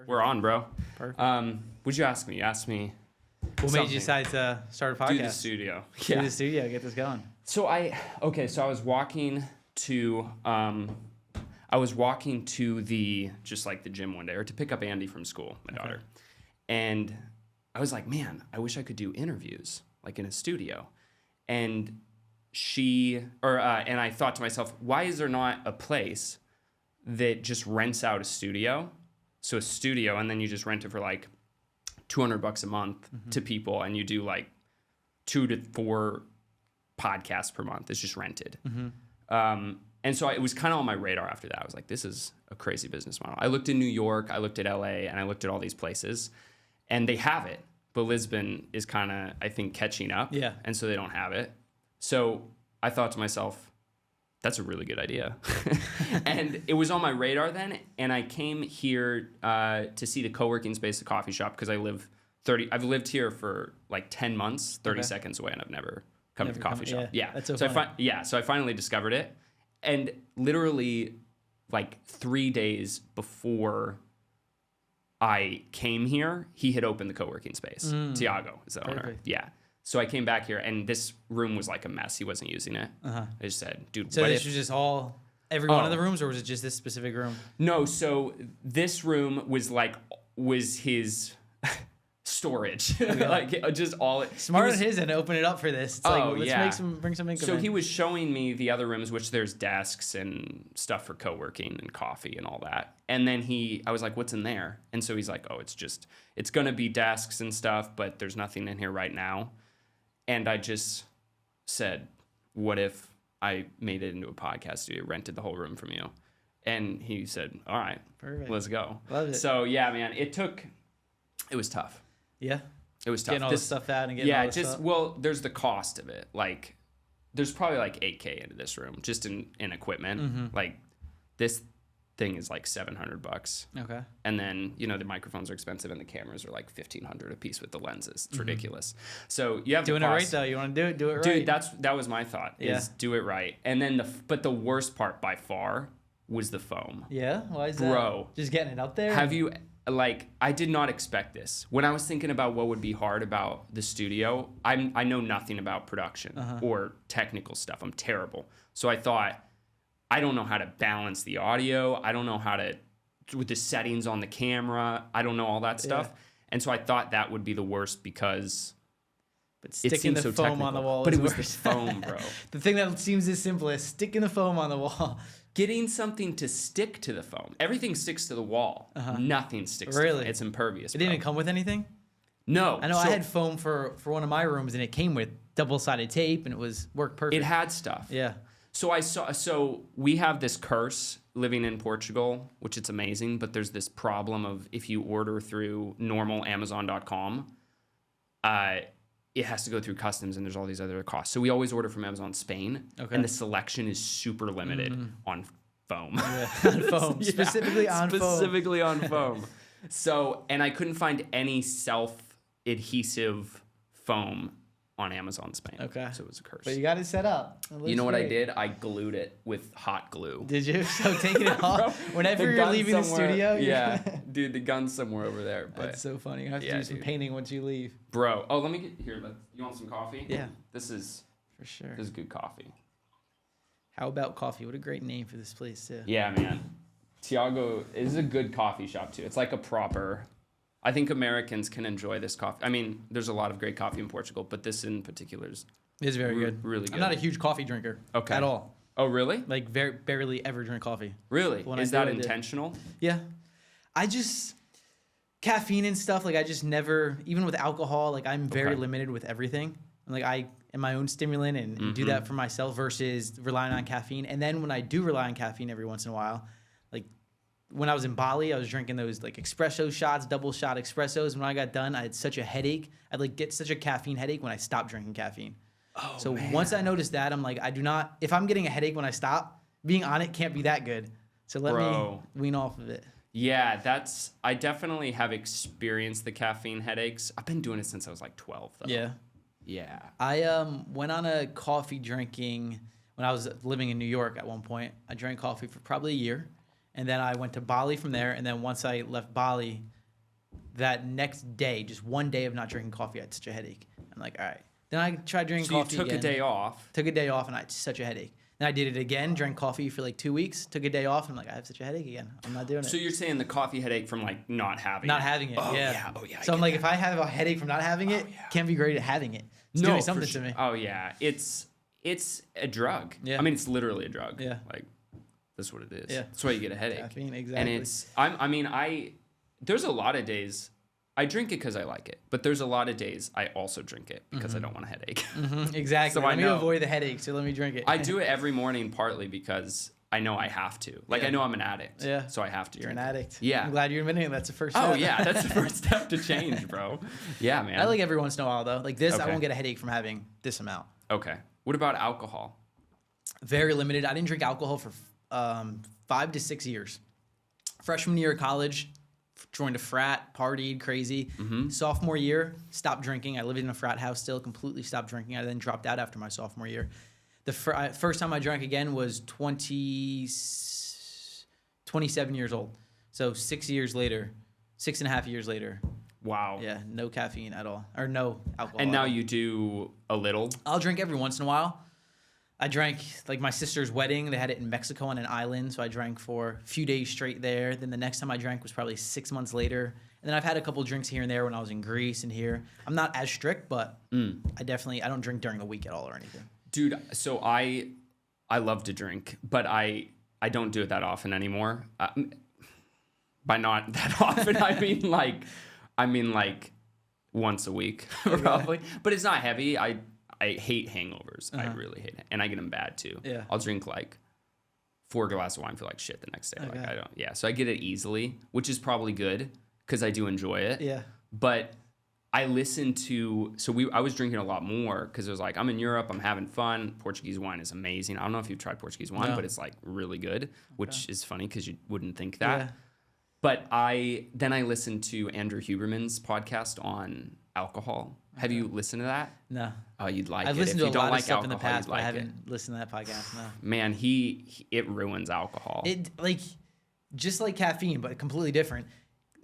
We're on, bro. Perfect. What'd you ask me? You asked me. What made you decide to start a podcast? Do the studio. Do the studio. Get this going. So I was walking to the just like the gym one day, or to pick up Andy from school, my daughter, and I was like, man, I wish I could do interviews like in a studio, and I thought to myself, why is there not a place that just rents out a studio? So a studio, and then you just rent it for like $200 a month to people, and you do like 2 to 4 podcasts per month. It's just rented. And so it was kind of on my radar after that. I was like, this is a crazy business model. I looked in New York, I looked at LA, and I looked at all these places, and they have it. But Lisbon is kind of, I think, catching up. Yeah. And so they don't have it. So I thought to myself, that's a really good idea. And it was on my radar then. And I came here to see the co-working space, the coffee shop, because I've lived here for like 10 months, 30 seconds away, and I've never come to the coffee shop. Yeah. That's so funny. So I finally discovered it. And literally like 3 days before I came here, he had opened the co-working space. Tiago is the owner. Yeah. So I came back here, and this room was like a mess. He wasn't using it. I just said, dude, so this was just every one of the rooms, or was it just this specific room? No, so this room was his storage. Like just all smart on his end to open it up for this. It's let's bring some income. So he was showing me the other rooms, which there's desks and stuff for co-working and coffee and all that. And then I was like, what's in there? And so he's like, oh, it's going to be desks and stuff, but there's nothing in here right now. And I just said, what if I made it into a podcast studio, rented the whole room from you? And he said, all right, perfect, let's go. Love it. So yeah, man, it was tough. Yeah. It was tough. Getting all this stuff out and getting all this stuff. Well, there's the cost of it. Like, there's probably like $8K into this room, just in equipment. Like, this thing is like $700. Okay. And then, the microphones are expensive, and the cameras are like $1,500 a piece with the lenses. It's ridiculous. So you have doing it right though. You want to do it right. Dude, that was my thought. Is do it right. And then but the worst part by far was the foam. Yeah. Why is that? Bro, just getting it up there. Have you? Like, I did not expect this. When I was thinking about what would be hard about the studio, I know nothing about production or technical stuff. I'm terrible. So I thought, I don't know how to balance the audio. I don't know how to, with the settings on the camera. I don't know all that stuff. And so I thought that would be the worst because but sticking the foam on the wall but is it was worse. The foam, bro. The thing that seems as simple as sticking the foam on the wall. Getting something to stick to the foam. Everything sticks to the wall. Nothing sticks to the foam. It's impervious. It didn't come with anything? No. I know I had foam for one of my rooms, and it came with double-sided tape, and worked perfect. It had stuff. Yeah. So we have this curse living in Portugal, which it's amazing, but there's this problem of if you order through normal Amazon.com, it has to go through customs, and there's all these other costs. So we always order from Amazon Spain, and the selection is super limited on foam. Yeah, on foam. Specifically on foam. So, and I couldn't find any self-adhesive foam on Amazon Spain. Okay. So it was a curse. But you got it set up. You know what I did? I glued it with hot glue. Did you? So taking it off whenever you're leaving the studio? Yeah. Dude, the gun's somewhere over there. But that's so funny. You have to do some painting once you leave. Bro. Oh, let me get here. You want some coffee? Yeah. This is for sure. This is good coffee. How about coffee? What a great name for this place too. Yeah, man. Tiago is a good coffee shop too. It's like a proper. I think Americans can enjoy this coffee. I mean, there's a lot of great coffee in Portugal, but this in particular is very good. Really good. I'm not a huge coffee drinker at all. Oh, really? Like barely ever drink coffee. Really? Is that intentional? Yeah. Caffeine and stuff, like I just never, even with alcohol, like I'm very limited with everything. Like I am my own stimulant and do that for myself versus relying on caffeine. And then when I do rely on caffeine every once in a while, like when I was in Bali, I was drinking those like espresso shots, double shot espressos. When I got done, I had such a headache. I'd like get such a caffeine headache when I stopped drinking caffeine. Oh, so man. Once I noticed that, I'm like, if I'm getting a headache when I stop, being on it can't be that good. So let me wean off of it. Yeah, I definitely have experienced the caffeine headaches. I've been doing it since I was like 12 though. Yeah. Yeah. I went on a coffee drinking when I was living in New York at one point. I drank coffee for probably a year. And then I went to Bali from there. And then once I left Bali, that next day, just one day of not drinking coffee, I had such a headache. I'm like, all right. Then I tried drinking coffee So you took again. a day off. Took a day off, and I had such a headache. Then I did it again, drank coffee for like 2 weeks, took a day off, and I'm like, I have such a headache again. I'm not doing it. So you're saying the coffee headache from like not having Not it. having it, Oh, yeah. Oh, yeah. So I'm like, if I have a headache from not having it, can't be great at having it. It's doing something to me. Oh, yeah. It's a drug. Yeah. I mean, it's literally a drug. Yeah. Like, that's what it is. Yeah. That's why you get a headache. Caffeine, exactly. And there's a lot of days I drink it because I like it, but there's a lot of days I also drink it because I don't want a headache. Exactly. So let me know. avoid the headache, so let me drink it. I do it every morning partly because I know I have to. Like, I know I'm an addict. Yeah. So I have to You're an drink it. addict. Yeah. I'm glad you're admitting it. That's the first step. Oh, yeah. That's the first step to change, bro. Yeah, man. I like every once in a while, though. Like this, I Okay. won't get a headache from having this amount. Okay. What about alcohol? Very limited. I didn't drink alcohol for 5 to 6 years. Freshman year of college, joined a frat, partied, crazy. Sophomore year, stopped drinking. I lived in a frat house still, completely stopped drinking. I then dropped out after my sophomore year. The first time I drank again was 27 years old. So 6 years later, 6.5 years later. Wow. Yeah, no caffeine at all, or no alcohol. And at now all. you do a little? I'll drink every once in a while. I drank, like my sister's wedding, they had it in Mexico on an island, so I drank for a few days straight there. Then the next time I drank was probably 6 months later. And then I've had a couple drinks here and there when I was in Greece and here. I'm not as strict, but I don't drink during the week at all or anything. Dude, so I love to drink, but I don't do it that often anymore. By not that often, I mean like once a week, probably. But it's not heavy. I hate hangovers. I really hate it. And I get them bad too. Yeah. I'll drink like 4 glasses of wine, feel like shit the next day. Okay. Like I don't. Yeah. So I get it easily, which is probably good because I do enjoy it. Yeah. But I listen to. I was drinking a lot more because it was like I'm in Europe. I'm having fun. Portuguese wine is amazing. I don't know if you've tried Portuguese wine, No. but it's like really good, which is funny because you wouldn't think that. Yeah. But I listened to Andrew Huberman's podcast on alcohol. Have you listened to that? No. Oh, you'd like I've it. listened If to you a don't lot like of stuff in the alcohol, past, you'd but I like it. haven't listened to that podcast, no. Man, it ruins alcohol. It, like, just like caffeine, but completely different.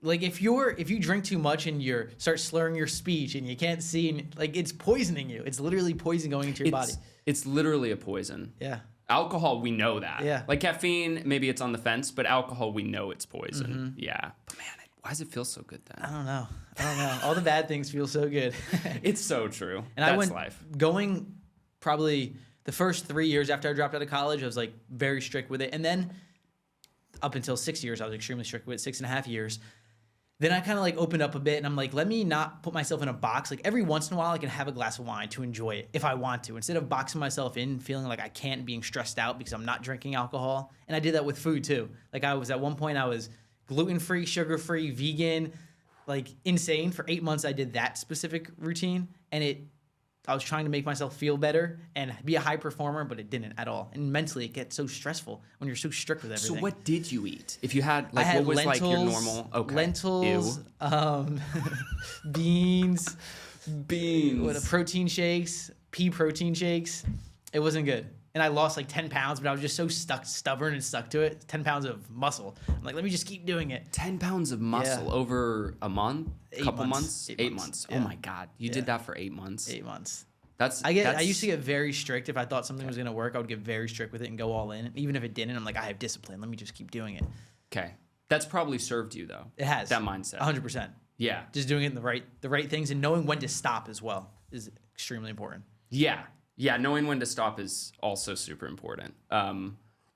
Like if you drink too much and you start slurring your speech and you can't see, and like it's poisoning you. It's literally poison going into your body. It's literally a poison. Yeah. Alcohol, we know that. Yeah. Like caffeine, maybe it's on the fence, but alcohol, we know it's poison. Yeah. But man, why does it feel so good then? I don't know. All the bad things feel so good. It's so true. And That's I went life. going probably the first 3 years after I dropped out of college, I was like very strict with it. And then up until 6 years, I was extremely strict with it, 6.5 years. Then I kind of like opened up a bit and I'm like, let me not put myself in a box. Like every once in a while I can have a glass of wine to enjoy it if I want to, instead of boxing myself in, feeling like I can't, being stressed out because I'm not drinking alcohol. And I did that with food too. Like at one point I was gluten-free, sugar-free, vegan, like insane. For 8 months I did that specific routine and I was trying to make myself feel better and be a high performer, but it didn't at all. And mentally, it gets so stressful when you're so strict with everything. So what did you eat? If you had, I like, had what was lentils, like your normal? Okay. Lentils, beans, Beans. protein shakes, pea protein shakes. It wasn't good. And I lost like 10 pounds, but I was just so stubborn and stuck to it. 10 pounds of muscle. I'm like, let me just keep doing it. 10 pounds of muscle over a month? 8 Couple months. months? 8 8 months. months. Yeah. Oh my God. You did that for 8 months? 8 months. That's I used to get very strict. If I thought something was going to work, I would get very strict with it and go all in. Even if it didn't, I'm like, I have discipline. Let me just keep doing it. Okay. That's probably served you though. It has. That mindset. 100%. Yeah. Just doing it in the right things and knowing when to stop as well is extremely important. Yeah. Yeah. Knowing when to stop is also super important. And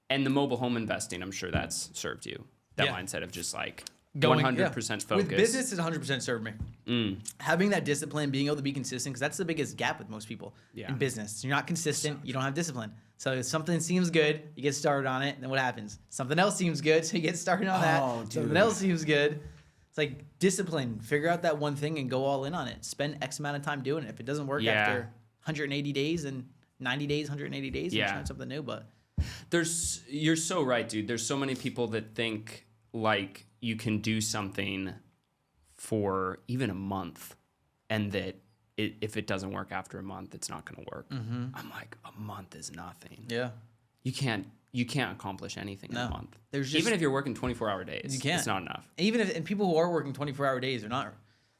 the mobile home investing, I'm sure that's served you. That Yeah. mindset of just like 100% focus. With business, it's 100% served me. Having that discipline, being able to be consistent, because that's the biggest gap with most people in business. You're not consistent, you don't have discipline. So if something seems good, you get started on it, and then what happens? Something else seems good, so you get started on that. Something else seems good. It's like discipline. Figure out that one thing and go all in on it. Spend X amount of time doing it. If it doesn't work after 180 days and 90 days, 180 days, and try something new. But you're so right, dude. There's so many people that think like you can do something for even a month and that if it doesn't work after a month, it's not going to work. I'm like, a month is nothing. yeah. you can't accomplish anything in a month. There's even if you're working 24-hour days, you can't. It's not enough. And people who are working 24-hour days are not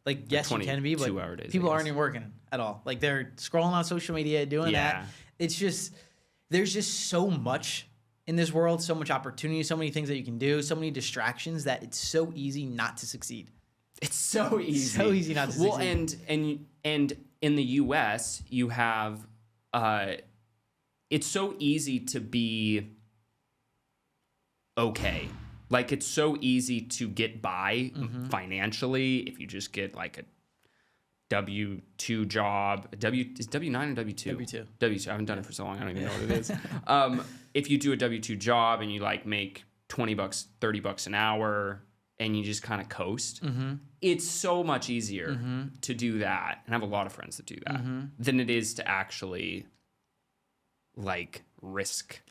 like, yes, you can be, but 22-hour days, people aren't even working at all. Like, they're scrolling on social media, doing that. It's just, there's just so much in this world, so much opportunity, so many things that you can do, so many distractions that it's so easy not to succeed. It's so easy. So easy not to succeed. Well, and in the U.S., you have, it's so easy to be okay. Like, it's so easy to get by financially if you just get like a W-2 job. Is W-9 or W-2? W-2. W-2. I haven't done it for so long. I don't even know what it is. If you do a W-2 job and you like make $20, $30 an hour and you just kind of coast, it's so much easier to do that. And I have a lot of friends that do that than it is to actually like risk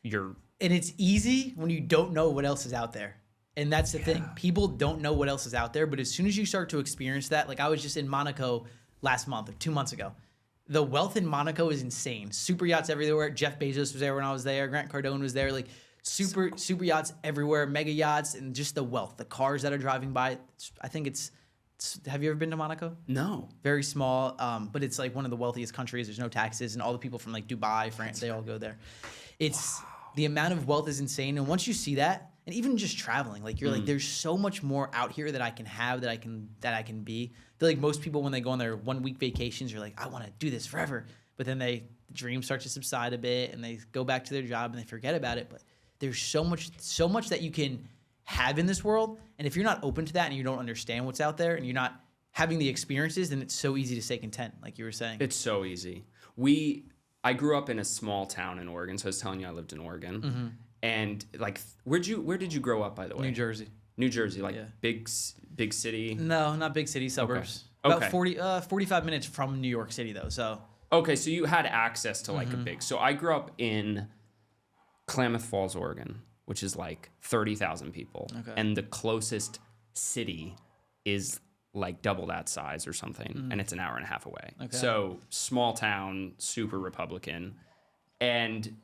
your... And it's easy when you don't know what else is out there. And that's the thing. People don't know what else is out there. But as soon as you start to experience that, like I was just in Monaco last month or 2 months ago. The wealth in Monaco is insane. Super yachts everywhere. Jeff Bezos was there when I was there. Grant Cardone was there. Like super yachts everywhere. Mega yachts and just the wealth. The cars that are driving by. I think it's have you ever been to Monaco? No. Very small. But it's like one of the wealthiest countries. There's no taxes. And all the people from like Dubai, France, they all go there. It's... The amount of wealth is insane. And once you see that, and even just traveling, like you're like, there's so much more out here that I can have, that I can be. I feel like most people, when they go on their 1 week vacations, are like, I want to do this forever. But then the dream starts to subside a bit and they go back to their job and they forget about it. But there's so much that you can have in this world. And if you're not open to that and you don't understand what's out there and you're not having the experiences, then it's so easy to stay content, like you were saying. It's so easy. I grew up in a small town in Oregon, so I was telling you I lived in Oregon. And like, where did you grow up, by the way? New Jersey. New Jersey, like big city? No, not big city, suburbs. Okay. About 45 minutes from New York City, though. So. Okay, so you had access to like a big. So I grew up in Klamath Falls, Oregon, which is like 30,000 people, and the closest city is like double that size or something, and it's an hour and a half away. So small town, super Republican, and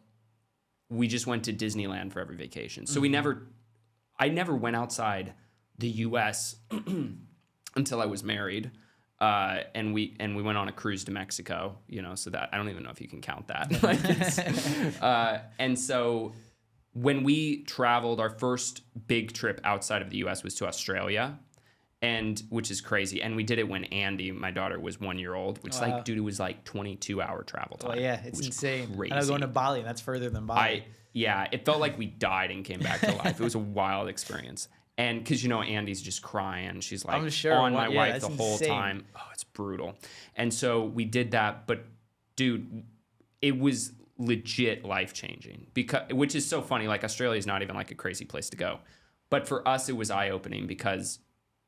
we just went to Disneyland for every vacation. So I never went outside the U.S. until I was married, and we went on a cruise to Mexico. You know, so that I don't even know if you can count that. And so when we traveled, our first big trip outside of the U.S. was to Australia. And which is crazy. And we did it when Andy, my daughter, was 1 year old, which like, dude, it was like 22-hour travel time. Oh, yeah, it's insane. Crazy. And I was going to Bali, and that's further than Bali. It felt like we died and came back to life. It was a wild experience. And because, you know, Andy's just crying. She's like on my wife the whole time. Oh, it's brutal. And so we did that. But, dude, it was legit life-changing. Which is so funny. Like, Australia is not even like a crazy place to go. But for us, it was eye-opening because...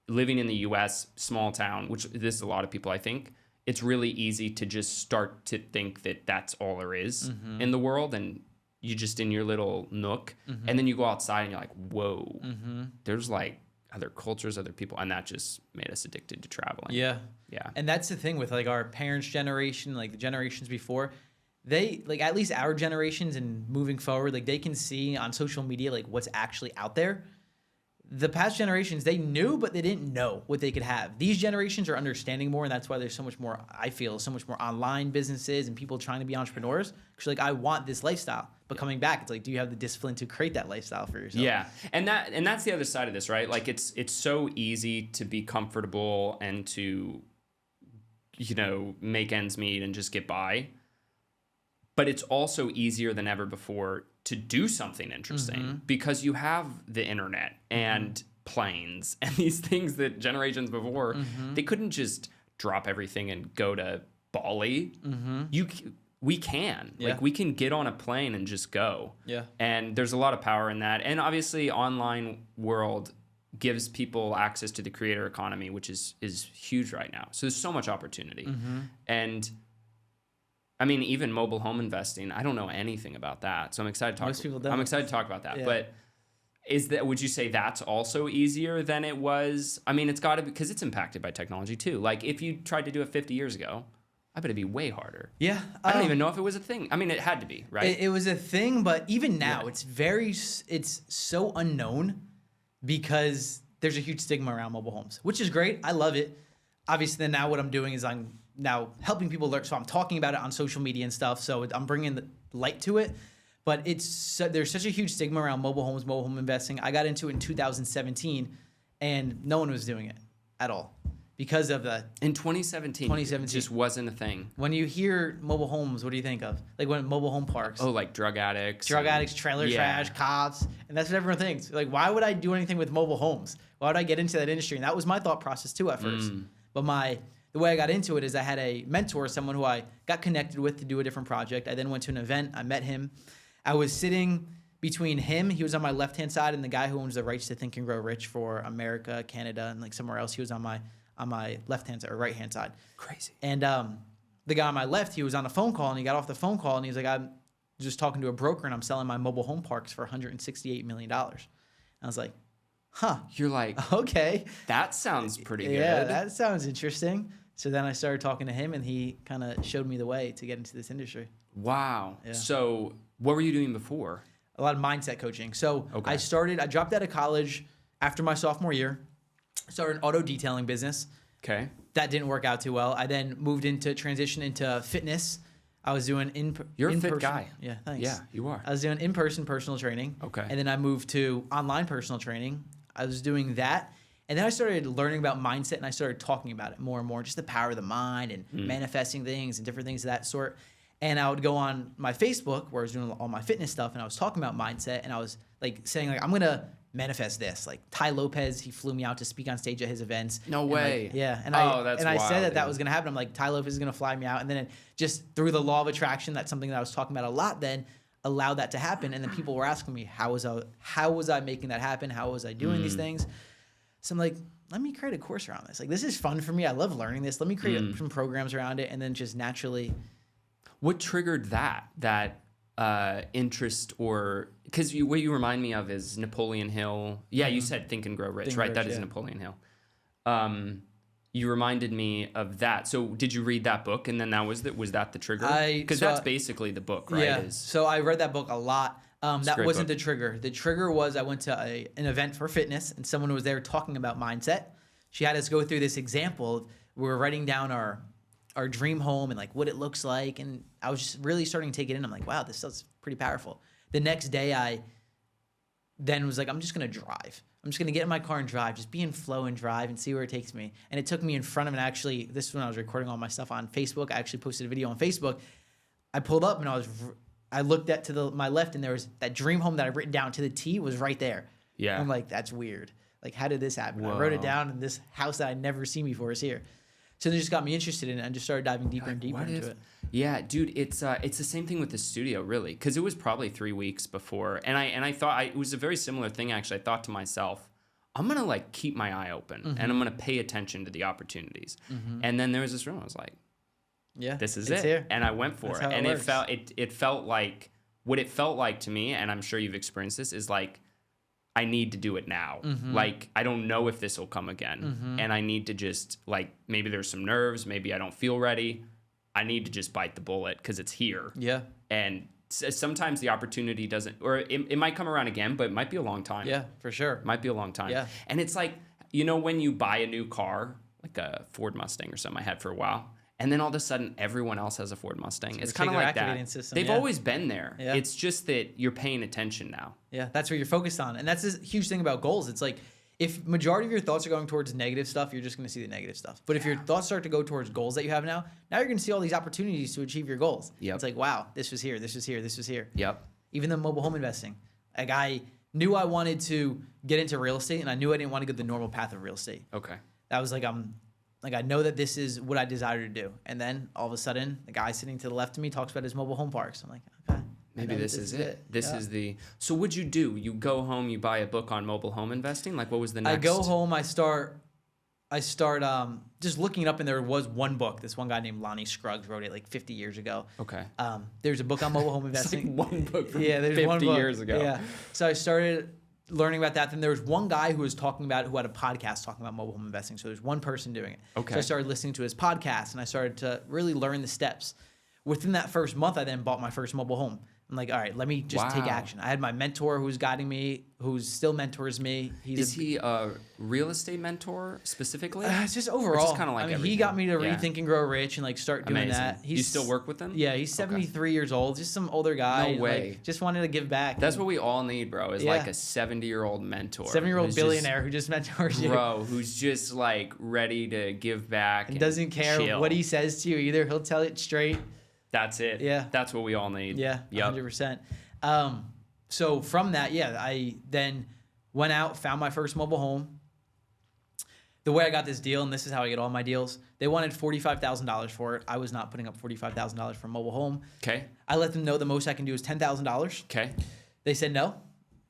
living in the U.S., small town, which this is a lot of people, I think, it's really easy to just start to think that that's all there is in the world, and you just in your little nook, and then you go outside and you're like, whoa, there's like other cultures, other people, and that just made us addicted to traveling. Yeah. And that's the thing with like our parents' generation, like the generations before, they like at least our generations and moving forward, like they can see on social media like what's actually out there. The past generations, they knew, but they didn't know what they could have. These generations are understanding more, and that's why there's so much more, I feel, so much more online businesses and people trying to be entrepreneurs. Because like, I want this lifestyle. But coming back, it's like, do you have the discipline to create that lifestyle for yourself? Yeah, and that's the other side of this, right? Like, it's so easy to be comfortable and to, you know, make ends meet and just get by. But it's also easier than ever before to do something interesting because you have the internet and planes and these things that generations before, they couldn't just drop everything and go to Bali. We can. Like, we can get on a plane and just go. Yeah. And there's a lot of power in that. And obviously, online world gives people access to the creator economy, which is huge right now. So there's so much opportunity. And... I mean, even mobile home investing, I don't know anything about that. So I'm excited to talk. Most people don't. I'm excited to talk about that. Yeah. But would you say that's also easier than it was? I mean, it's got to be because it's impacted by technology too. Like if you tried to do it 50 years ago, I bet it'd be way harder. Yeah. I don't even know if it was a thing. I mean, it had to be, right? It was a thing, but even now, it's so unknown because there's a huge stigma around mobile homes, which is great. I love it. Obviously, then now what I'm doing is I'm now helping people learn. So I'm talking about it on social media and stuff. So I'm bringing the light to it. But there's such a huge stigma around mobile homes, mobile home investing. I got into it in 2017, and no one was doing it at all because of the... In 2017, it just wasn't a thing. When you hear mobile homes, what do you think of? Like when mobile home parks. Oh, like drug addicts. Trailer trash, cops. And that's what everyone thinks. Like, why would I do anything with mobile homes? Why would I get into that industry? And that was my thought process too at first. But the way I got into it is I had a mentor, someone who I got connected with to do a different project. I then went to an event. I met him. I was sitting between him. He was on my left-hand side, and the guy who owns the rights to Think and Grow Rich for America, Canada, and like somewhere else. He was on my left-hand side or right-hand side. Crazy. And the guy on my left, he was on a phone call, and he got off the phone call, and he was like, I'm just talking to a broker, and I'm selling my mobile home parks for $168 million. And I was like, huh. You're like, okay. That sounds pretty good. Yeah, that sounds interesting. So then I started talking to him, and he kind of showed me the way to get into this industry. Wow. Yeah. So what were you doing before? A lot of mindset coaching. So I dropped out of college after my sophomore year, started an auto detailing business. Okay. That didn't work out too well. I then moved into transition into fitness. I was doing You're a fit guy. Yeah, thanks. Yeah, you are. I was doing in-person personal training. Okay. And then I moved to online personal training. I was doing that. And then I started learning about mindset, and I started talking about it more and more, just the power of the mind and manifesting things and different things of that sort. And I would go on my Facebook where I was doing all my fitness stuff, and I was talking about mindset, and I was like saying like, I'm going to manifest this. Like Ty Lopez, he flew me out to speak on stage at his events. No way. Like, yeah. And I said that was going to happen. I'm like, Ty Lopez is going to fly me out. And then it just through the law of attraction, that's something that I was talking about a lot then, allowed that to happen. And then people were asking me, how was I making that happen? How was I doing these things? So I'm like, let me create a course around this. Like, this is fun for me. I love learning this. Let me create some programs around it, and then just naturally. What triggered that interest, or because what you remind me of is Napoleon Hill. Yeah, you said Think and Grow Rich, right? That is Napoleon Hill. You reminded me of that. So did you read that book, and then was that the trigger? Because that's basically the book, right? Yeah. So I read that book a lot. That wasn't the trigger. The trigger was I went to an event for fitness, and someone was there talking about mindset. She had us go through this example. We were writing down our dream home and like what it looks like, and I was just really starting to take it in. I'm like, wow, this stuff's pretty powerful. The next day, I then was like, I'm just gonna drive. I'm just gonna get in my car and drive, just be in flow and drive and see where it takes me. And it took me in front of this is when I was recording all my stuff on Facebook. I actually posted a video on Facebook. I pulled up and I looked to my left, and there was that dream home that I'd written down to the T was right there. Yeah. I'm like, that's weird. Like, how did this happen? Whoa. I wrote it down, and this house that I'd never seen before is here. So it just got me interested in it, and just started diving deeper and deeper into it. Yeah, dude, it's the same thing with the studio, really, because it was probably 3 weeks before, and I thought it was a very similar thing actually. I thought to myself, I'm gonna like keep my eye open, and I'm gonna pay attention to the opportunities. And then there was this room. I was like, yeah, this is it. Here. And I went for it, and it felt like what it felt like to me, and I'm sure you've experienced this, is like, I need to do it now. Like, I don't know if this will come again. And I need to just, like, maybe there's some nerves. Maybe I don't feel ready. I need to just bite the bullet because it's here. Yeah. And sometimes the opportunity doesn't, or it might come around again, but it might be a long time. Yeah, for sure. Might be a long time. Yeah. And it's like, you know, when you buy a new car, like a Ford Mustang or something I had for a while, and then all of a sudden everyone else has a Ford Mustang. It's kind of like that. System, They've always been there. Yeah. It's just that you're paying attention now. Yeah, that's what you're focused on. And that's this huge thing about goals. It's like, if majority of your thoughts are going towards negative stuff, you're just going to see the negative stuff. But if your thoughts start to go towards goals that you have now you're going to see all these opportunities to achieve your goals. Yep. It's like, wow, this was here, this was here, this was here. Yep. Even the mobile home investing. Like, I knew I wanted to get into real estate, and I knew I didn't want to go the normal path of real estate. Okay. That was like, I know that this is what I desire to do. And then all of a sudden, the guy sitting to the left of me talks about his mobile home parks. I'm like, okay. Maybe this is it. This is the... So what'd you do? You go home, you buy a book on mobile home investing? Like, what was the next... I go home, I start just looking it up, and there was one book. This one guy named Lonnie Scruggs wrote it like 50 years ago. Okay. There's a book on mobile home investing. It's like one book from there's 50 one book. years ago. Yeah. So I started learning about that. Then there was one guy who had a podcast talking about mobile home investing. So there's one person doing it. Okay. So I started listening to his podcast and I started to really learn the steps. Within that first month, I then bought my first mobile home. I'm like, all right, let me just take action. I had my mentor who's guiding me, who still mentors me. Is he a real estate mentor specifically? It's just overall. Just kind of like everything. He got me to read Think and Grow Rich and like start doing that. You still work with him? Yeah, he's 73 years old. Just some older guy. No way. Like, just wanted to give back. That's what we all need, bro. Is like a 70-year-old mentor. 70-year-old billionaire who just mentors you. Bro, who's just like ready to give back and doesn't care chill. what he says to you either. He'll tell it straight. That's it. Yeah. That's what we all need. Yeah, 100%. So from that, I then went out, found my first mobile home. The way I got this deal, and this is how I get all my deals, they wanted $45,000 for it. I was not putting up $45,000 for a mobile home. Okay. I let them know the most I can do is $10,000. Okay. They said no.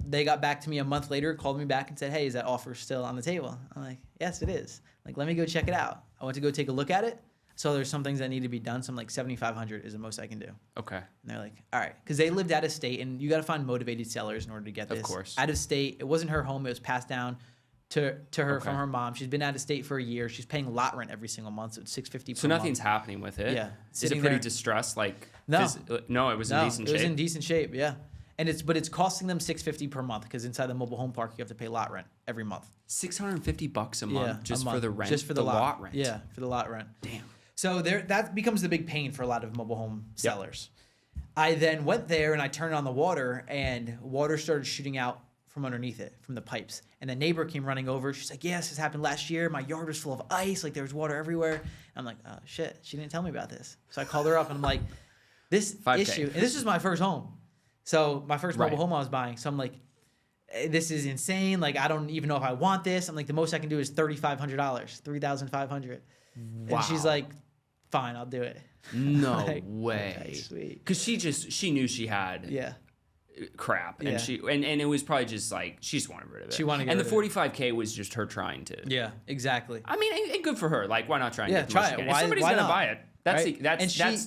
They got back to me a month later, called me back and said, hey, is that offer still on the table? I'm like, yes, it is. Like, let me go check it out. I went to go take a look at it. So there's some things that need to be done. So I'm like, $7,500 is the most I can do. Okay. And they're like, all right. Because they lived out of state, and you got to find motivated sellers in order to get this. Of course. Out of state. It wasn't her home. It was passed down to her from her mom. She's been out of state for a year. She's paying lot rent every single month. So it's $650 per month. So nothing's happening with it? Yeah. Is it pretty distressed? Like, no. No, it was in decent shape? It was in decent shape, yeah. And it's costing them $650 per month because inside the mobile home park, you have to pay lot rent every month. $650 a month just for the rent? Just for the lot rent? Yeah, for the lot rent. Damn. So that becomes the big pain for a lot of mobile home sellers. I then went there and I turned on the water, and water started shooting out from underneath it, from the pipes. And the neighbor came running over. She's like, yes, this happened last year. My yard was full of ice. Like, there was water everywhere. And I'm like, oh, shit. She didn't tell me about this. So I called her up and I'm like, this 5K. issue. And this was my first home. So my first mobile home I was buying. So I'm like, this is insane. Like, I don't even know if I want this. I'm like, the most I can do is $3,500, $3,500. Wow. And she's like, fine, I'll do it. No like, way. Okay, sweet. Because she knew she had crap, and and it was probably just like she just wanted rid of it. She wanted to get and rid the of it. $45K was just her trying to. Yeah, exactly. I mean, and good for her. Like, why not try and get the try most it. you can? Why- If somebody's why gonna not? buy it, that's Right?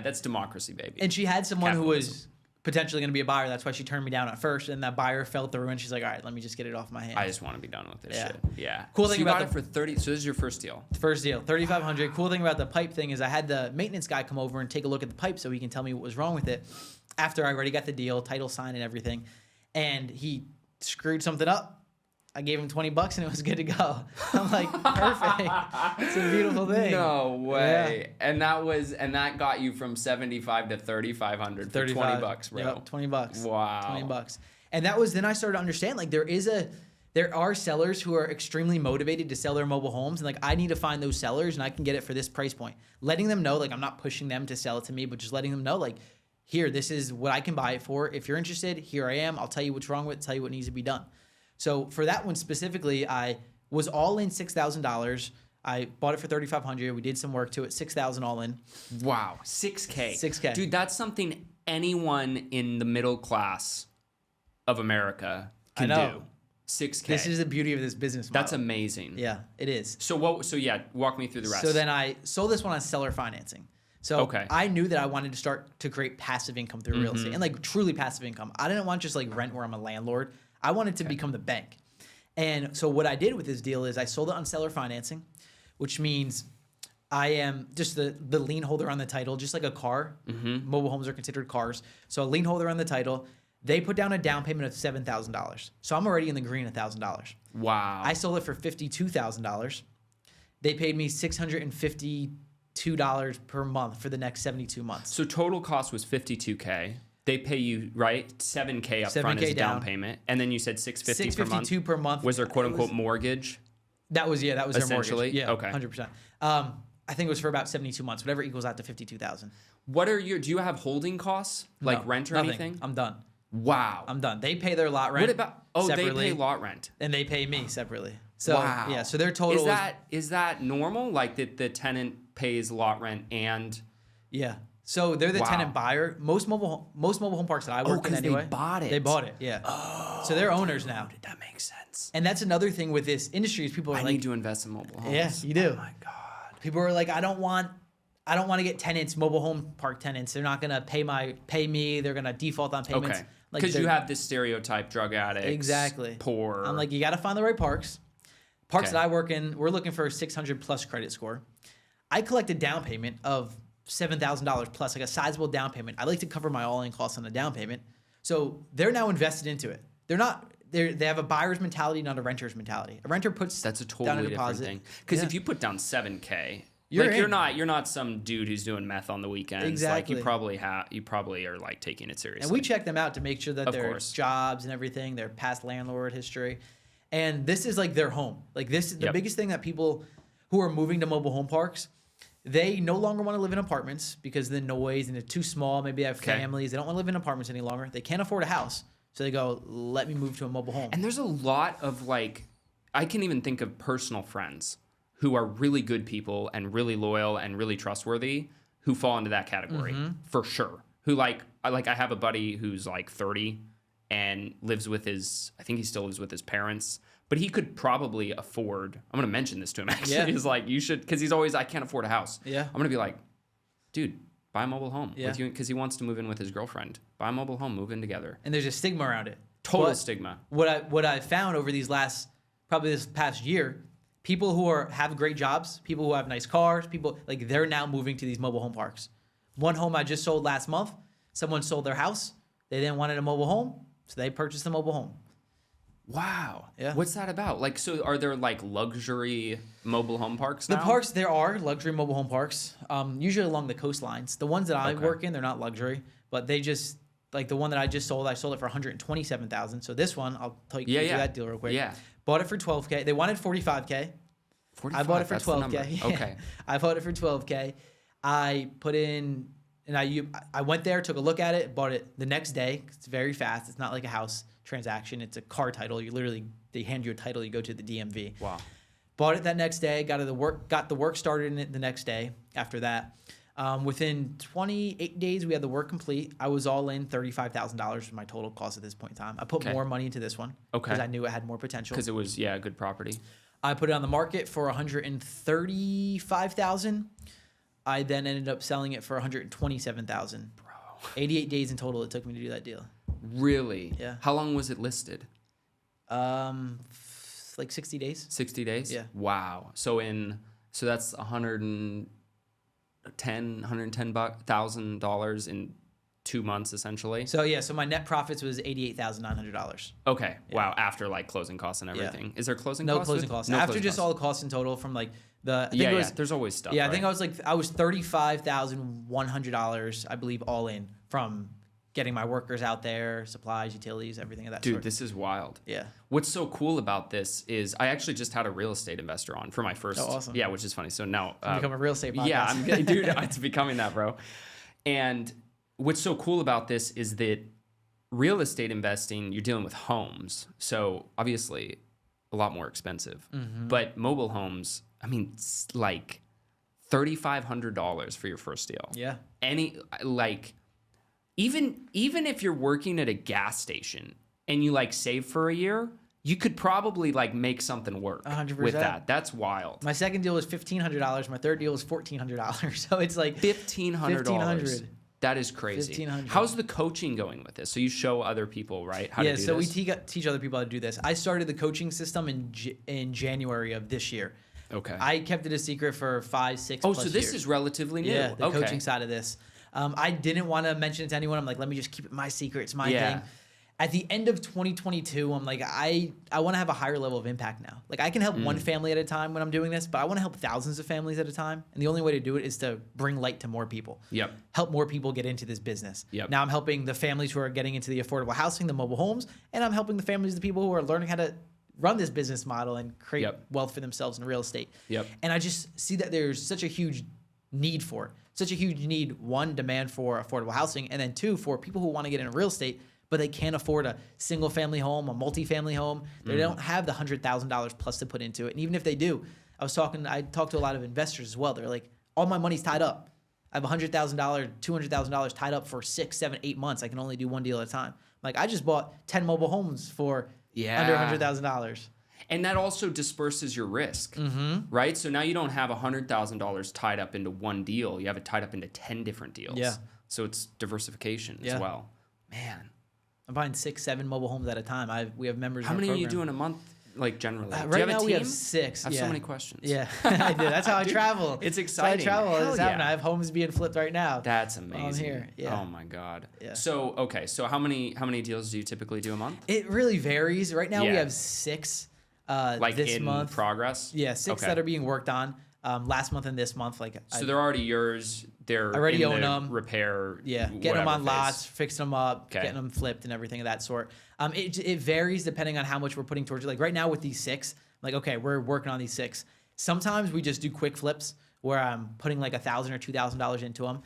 that's democracy, baby. And she had someone who Capitalism. was potentially going to be a buyer. That's why she turned me down at first. And that buyer fell through, and she's like, all right, let me just get it off my hands. I just want to be done with this shit. Yeah. Cool So thing you about got it for 30. So this is your first deal. First deal, $3,500. Cool thing about the pipe thing is I had the maintenance guy come over and take a look at the pipe so he can tell me what was wrong with it after I already got the deal, title signed and everything. And he screwed something up. I gave him $20 and it was good to go. I'm like, perfect. It's a beautiful thing. No way. Yeah. And that got you from 75 to 3,500 for $20, bro. Yep, $20. Wow. $20. And that was then I started to understand like there are sellers who are extremely motivated to sell their mobile homes, and like I need to find those sellers and I can get it for this price point. Letting them know, like I'm not pushing them to sell it to me, but just letting them know like, here, this is what I can buy it for. If you're interested, here I am. I'll tell you what's wrong with it, tell you what needs to be done. So for that one specifically, I was all in $6,000. I bought it for $3,500. We did some work to it, $6,000 all in. Wow, $6K. $6K. Dude, that's something anyone in the middle class of America can do. $6K. This is the beauty of this business model. That's amazing. Yeah, it is. So walk me through the rest. So then I sold this one on seller financing. So I knew that I wanted to start to create passive income through real estate and like truly passive income. I didn't want just like rent where I'm a landlord. I wanted to become the bank. And so what I did with this deal is I sold it on seller financing, which means I am just the lien holder on the title, just like a car. Mobile homes are considered cars. So a lien holder on the title. They put down a down payment of $7,000. So I'm already in the green $1,000. Wow. I sold it for $52,000. They paid me $652 per month for the next 72 months. So total cost was $52K. They pay you, right, $7K up front as a down payment. And then you said $650 per month. $652 per month. Was there quote unquote mortgage? That was their mortgage. Yeah, okay. 100%. I think it was for about 72 months, whatever equals out to $52,000. Do you have holding costs? Like rent or nothing. anything? I'm done. Wow. I'm done. They pay their lot rent. What about separately. They pay lot rent. And they pay me separately. So wow. Yeah, so their total is that normal? Like that the tenant pays lot rent and yeah. So they're the tenant buyer. Most mobile home parks that I work in anyway. They bought it. They bought it, yeah. Oh, so they're owners now. That makes sense. And that's another thing with this industry is people are I like, need to invest in mobile homes. Yeah, you do. Oh my God. People are like, I don't want to get tenants, mobile home park tenants. They're not gonna pay me. They're gonna default on payments. Okay. Like Because you have this stereotype, drug addicts, exactly poor. I'm like, you got to find the right parks. Parks Okay. that I work in, we're looking for a 600 plus credit score. I collect a down payment of $7,000 plus, like a sizable down payment. I like to cover my all-in costs on the down payment. So they're now invested into it. They have a buyer's mentality, not a renter's mentality. A renter puts That's a down totally a different deposit. thing. Because Yeah. if you put down $7K, You're like in. you're not some dude who's doing meth on the weekends. Exactly. Like you probably are like taking it seriously. And we check them out to make sure that Of their course. jobs and everything, their past landlord history. And this is like their home. Like this is the Yep. biggest thing that people who are moving to mobile home parks, they no longer want to live in apartments because of the noise and it's too small. Maybe they have Okay. families. They don't want to live in apartments any longer. They can't afford a house. So they go, let me move to a mobile home. And there's a lot of like, I can even think of personal friends who are really good people and really loyal and really trustworthy who fall into that category for sure. Who I have a buddy who's like 30 and lives with I think he still lives with his parents, but he could probably afford, I'm going to mention this to him actually. Yeah. He's like, you should, because he's always, I can't afford a house. Yeah. I'm going to be like, dude, buy a mobile home Yeah. with you because he wants to move in with his girlfriend. Buy a mobile home, move in together. And there's a stigma around it. Total But stigma. What I found over this past year, people who have great jobs, people who have nice cars, people like they're now moving to these mobile home parks. One home I just sold last month, someone sold their house. They then wanted a mobile home, so they purchased a mobile home. Wow. Yeah. What's that about? Like, so are there like luxury mobile home parks now? The parks, there are luxury mobile home parks, usually along the coastlines. The ones that I Okay. work in, they're not luxury, but they just like the one that I just sold. I sold it for $127,000. So this one, I'll tell you through that deal real quick. Yeah. Bought it for $12K. They wanted $45K. 45, I bought it for that's the number. $12K. Yeah. Okay. I bought it for $12K. I put in, and I went there, took a look at it, bought it the next day. It's very fast. It's not like a house transaction. It's a car title. They hand you a title. You go to the DMV. Wow. Bought it that next day. Got the work started in it the next day. After that, within 28 days, we had the work complete. I was all in $35,000 for my total cost at this point in time. I put Okay. more money into this one because I knew it had more potential. Because it was, yeah, good property. I put it on the market for $135,000. I then ended up selling it for $127,000. Bro. 88 days in total it took me to do that deal. Really? Yeah. How long was it listed? Like 60 days. 60 days? Yeah. Wow. So that's $110,000 in 2 months essentially. So yeah, so my net profits was $88,900. Okay. Wow. After like closing costs and Yeah. everything. Is there closing No costs? closing costs. After just all the costs in total from like I think it was, There's always stuff. Yeah, I right? think I was $35,100, I believe, all in from getting my workers out there, supplies, utilities, everything of that Dude, sort. this is wild. Yeah. What's so cool about this is I actually just had a real estate investor on for my first. Oh, awesome. Yeah, which is funny. So now Become a real estate podcast. Yeah, I'm getting, dude. It's becoming that, bro. And what's so cool about this is that real estate investing, you're dealing with homes, so obviously a lot more expensive. Mm-hmm. But mobile homes, I mean, it's like $3,500 for your first deal. Yeah. Even if you're working at a gas station and you like save for a year, you could probably like make something work 100%. with that. That's wild. My second deal was $1,500. My third deal was $1,400. So it's like $1,500. That is crazy. $1,500. How's the coaching going with this? So you show other people, right, how to do so this? we teach other people how to do this. I started the coaching system in January of this year. Okay. I kept it a secret for 5, 6 Oh, plus so this years. is relatively new. Yeah, the okay. coaching side of this. I didn't want to mention it to anyone. I'm like, let me just keep it my secret. It's my Yeah. thing. At the end of 2022, I'm like, I want to have a higher level of impact now. Like I can help one family at a time when I'm doing this, but I want to help thousands of families at a time. And the only way to do it is to bring light to more people. Yep. Help more people get into this business. Yep. Now I'm helping the families who are getting into the affordable housing, the mobile homes, and I'm helping the families, the people who are learning how to run this business model and create Yep. wealth for themselves in real estate. Yep. And I just see that there's such a huge need for it. Such a huge need, one, demand for affordable housing, and then two, for people who want to get into real estate, but they can't afford a single family home, a multi-family home. They don't have the $100,000 plus to put into it. And even if they do, I talked to a lot of investors as well. They're like, all my money's tied up. I have $100,000, $200,000 tied up for 6, 7, 8 months. I can only do one deal at a time. Like I just bought 10 mobile homes for under $100,000. And that also disperses your risk, right? So now you don't have $100,000 tied up into one deal. You have it tied up into 10 different deals. Yeah. So it's diversification as Yeah. well. Man, I'm buying 6, 7 mobile homes at a time. We have members. How in our many are you program. doing a month? Like generally, do you Right have a now team? we have 6. I have so many questions. Yeah, I do. That's how I travel. It's That's how I exciting. travel. Hell It's happening. yeah. I have homes being flipped right now. That's amazing. I'm here. Yeah. Oh my god. Yeah. So okay, so how many deals do you typically do a month? It really varies. Right now we Yeah. have 6. Like this in month. progress? Yeah, 6 Okay. that are being worked on. Last month and this month, So they're already yours. They're I already in own the them. repair. Yeah, getting them whatever on phase. lots, fixing them up, Okay. getting them flipped, and everything of that sort. It varies depending on how much we're putting towards it. Like right now with these 6, like okay, we're working on these 6. Sometimes we just do quick flips where I'm putting like $1,000 or $2,000 into them.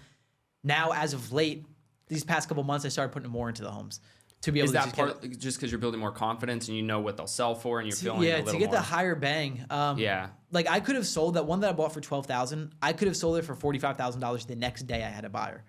Now, as of late, these past couple months, I started putting more into the homes to be able Is to that part just because you're building more confidence and you know what they'll sell for and you're feeling a little to get more... the higher bang. Yeah. Like I could have sold that one that I bought for $12,000. I could have sold it for $45,000 the next day I had a buyer.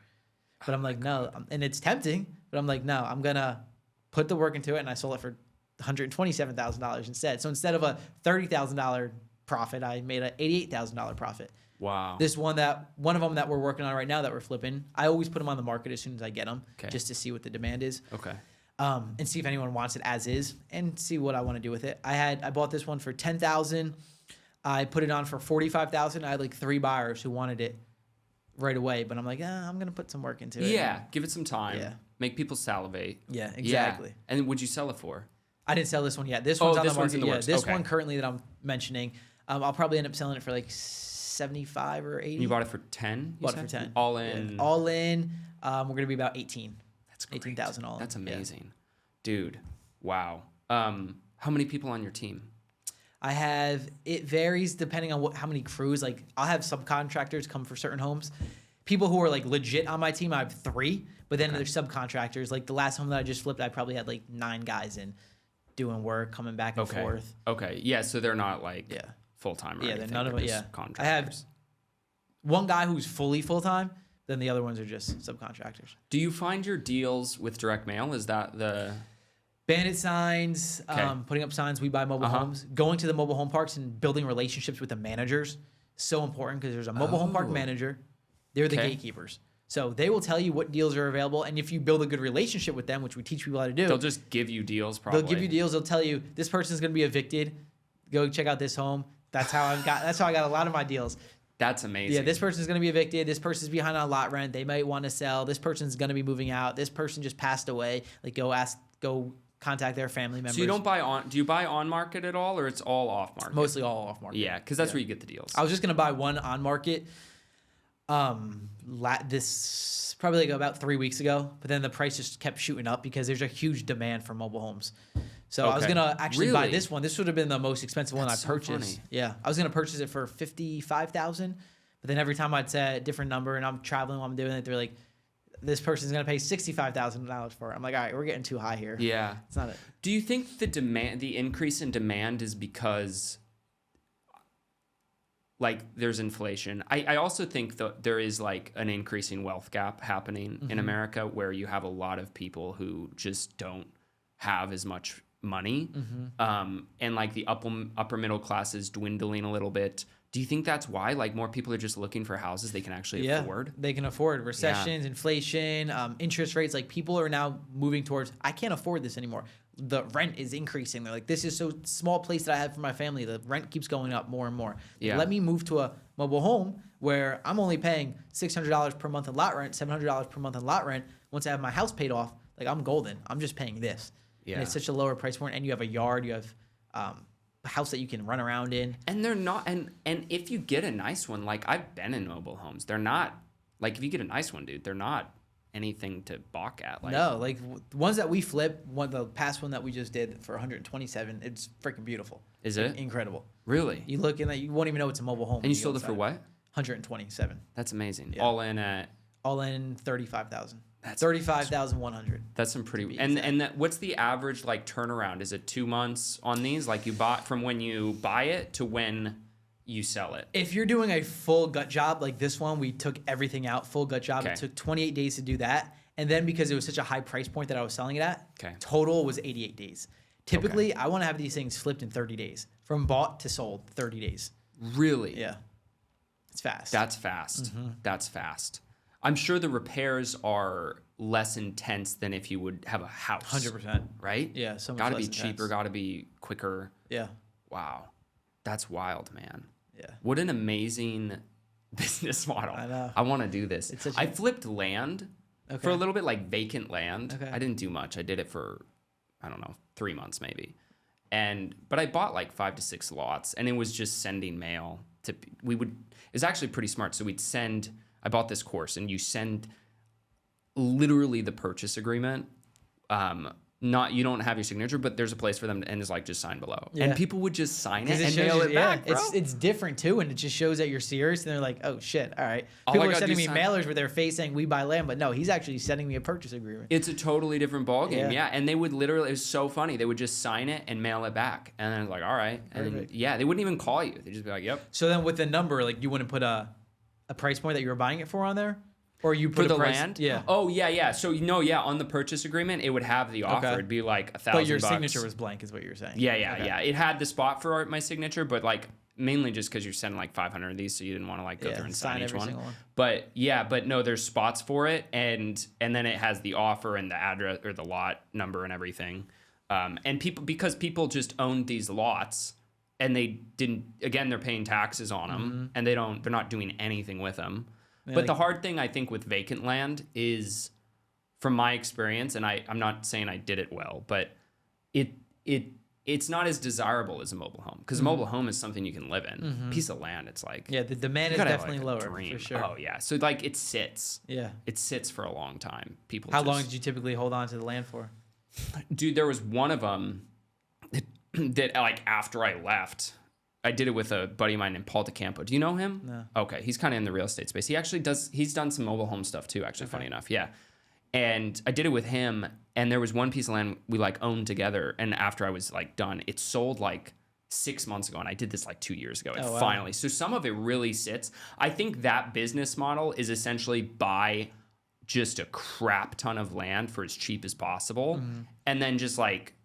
But I'm like, no, and it's tempting. But I'm like, no, I'm gonna put the work into it, and I sold it for $127,000 instead. So instead of a $30,000 profit, I made an $88,000 profit. Wow. This one of them that we're working on right now that we're flipping, I always put them on the market as soon as I get them, Okay. just to see what the demand is. Okay. And see if anyone wants it as is, and see what I want to do with it. I bought this one for $10,000. I put it on for $45,000. I had like 3 buyers who wanted it right away, but I'm like, I'm gonna put some work into it. Yeah. Give it some time. Yeah. Make people salivate. Yeah, exactly. Yeah. And would you sell it for? I didn't sell this one yet. This one's on this the one's market. in the Yeah, works. this Okay. one currently that I'm mentioning, I'll probably end up selling it for like 75 or 80. You bought it for 10? Bought it for 10. All in. Yeah. All in. We're gonna be about 18. That's great. 18,000 all in. That's Yeah. amazing. Dude. Wow. How many people on your team? It varies depending on how many crews. Like I'll have subcontractors come for certain homes. People who are like legit on my team, I have 3, but then there's subcontractors. Like the last home that I just flipped, I probably had like 9 guys in doing work, coming back and forth. Okay. Yeah. So they're not like full-time or Yeah, anything. they're none of They're it. just Yeah. contractors. I have one guy who's fully full-time, then the other ones are just subcontractors. Do you find your deals with direct mail? Is that the... Bandit signs, putting up signs, we buy mobile homes, going to the mobile home parks and building relationships with the managers. So important because there's a mobile home park manager. They're the gatekeepers. So they will tell you what deals are available. And if you build a good relationship with them, which we teach people how to do, They'll just give you deals probably. they'll give you deals. They'll tell you this person's going to be evicted. Go check out this home. That's how I got a lot of my deals. That's amazing. Yeah, this person's going to be evicted. This person's behind on lot rent. They might want to sell. This person's going to be moving out. This person just passed away. Like go contact their family members. So you don't buy on... Do you buy on market at all, or it's all off market? Mostly all off market. Yeah, because that's where you get the deals. I was just gonna buy one on market. This probably like about 3 weeks ago, but then the price just kept shooting up because there's a huge demand for mobile homes. So I was Okay. gonna actually buy Really? this one. This would have been the most expensive one I That's so purchased. funny. Yeah, I was gonna purchase it for $55,000, but then every time I'd say a different number and I'm traveling while I'm doing it, they're like, "This person's gonna pay $65,000 for it." I'm like, "All right, we're getting too high here." Yeah. It's not it. Do you think the increase in demand is because like there's inflation? I also think that there is like an increasing wealth gap happening in America where you have a lot of people who just don't have as much money, and like the upper middle class is dwindling a little bit. Do you think that's why like more people are just looking for houses they can actually afford? They can afford recessions, inflation, interest rates. Like people are now moving towards, I can't afford this anymore. The rent is increasing. They're like, this is so small place that I have for my family. The rent keeps going up more and more. Yeah. Let me move to a mobile home where I'm only paying $600 per month in lot rent, $700 per month in lot rent. Once I have my house paid off, like I'm golden. I'm just paying this. Yeah. And it's such a lower price point. And you have a yard, you have a house that you can run around in. And they're not, and if you get a nice one, like I've been in mobile homes, they're not, like if you get a nice one, dude, they're not anything to balk at. Like, No, like the ones that we flip, the past one that we just did for 127, it's freaking beautiful. Is Like, it? incredible? Really? You look in that, you won't even know it's a mobile home. And when you go sold it for inside. what? 127. That's amazing. Yeah. All in at... All in 35,000. That's 35,100. That's some pretty... be And what's the average like turnaround? Is it 2 months on these? Like you bought from when you buy it to when you sell it? If you're doing a full gut job like this one, we took everything out, full gut job. Okay. It took 28 days to do that. And then because it was such a high price point that I was selling it at, Okay. total was 88 days. Typically, I want to have these things flipped in 30 days. From bought to sold, 30 days. Really? Yeah. It's fast. That's fast. That's fast. I'm sure the repairs are less intense than if you would have a house. 100%. Right? Yeah, so much Gotta less be cheaper, intense. gotta be quicker. Yeah. Wow. That's wild, man. Yeah. What an amazing business model. I know. I want to do this. It's such I flipped land for a little bit, like vacant land. Okay. I didn't do much. I did it for, I don't know, 3 months maybe. But I bought like 5 to 6 lots, and it was just sending mail to, it's actually pretty smart. So I bought this course, and you send literally the purchase agreement. You don't have your signature, but there's a place for them and it's like just sign below. Yeah. And people would just sign it and mail it back, bro. It's different too, and it just shows that you're serious. And they're like, oh shit, all right. People are sending me mailers with their face saying we buy land, but no, he's actually sending me a purchase agreement. It's a totally different ballgame, yeah. And they would literally, it was so funny. They would just sign it and mail it back, and then it's like, all right, and then, they wouldn't even call you. They'd just be like, yep. So then with the number, like you wouldn't put a price point that you were buying it for on there. Or you put for the price, land? Yeah. Oh, yeah. So, on the purchase agreement, it would have the offer. It'd be like $1,000. But your signature was blank is what you're saying. Yeah. It had the spot for my signature, but like mainly just because you're sending like 500 of these, so you didn't want to like go through and sign each one. But no, there's spots for it, and then it has the offer and the address or the lot number and everything. And because people just owned these lots, and they didn't. Again, they're paying taxes on them, and they're not doing anything with them. But the hard thing, I think, with vacant land is, from my experience, and I'm not saying I did it well, but it's not as desirable as a mobile home. Because a mobile home is something you can live in. A piece of land, it's like... Yeah, the demand is definitely lower, for sure. Oh, yeah. So, like, it sits. Yeah. It sits for a long time. How long did you typically hold on to the land for? Dude, there was one of them that like, after I left... I did it with a buddy of mine named Paul DeCampo. Do you know him? No. Okay. He's kind of in the real estate space. He's done some mobile home stuff too, actually, funny enough. Yeah. And I did it with him, and there was one piece of land we like owned together. And after I was like done, it sold like 6 months ago. And I did this like 2 years ago. Finally. So some of it really sits. I think that business model is essentially buy just a crap ton of land for as cheap as possible. And then just like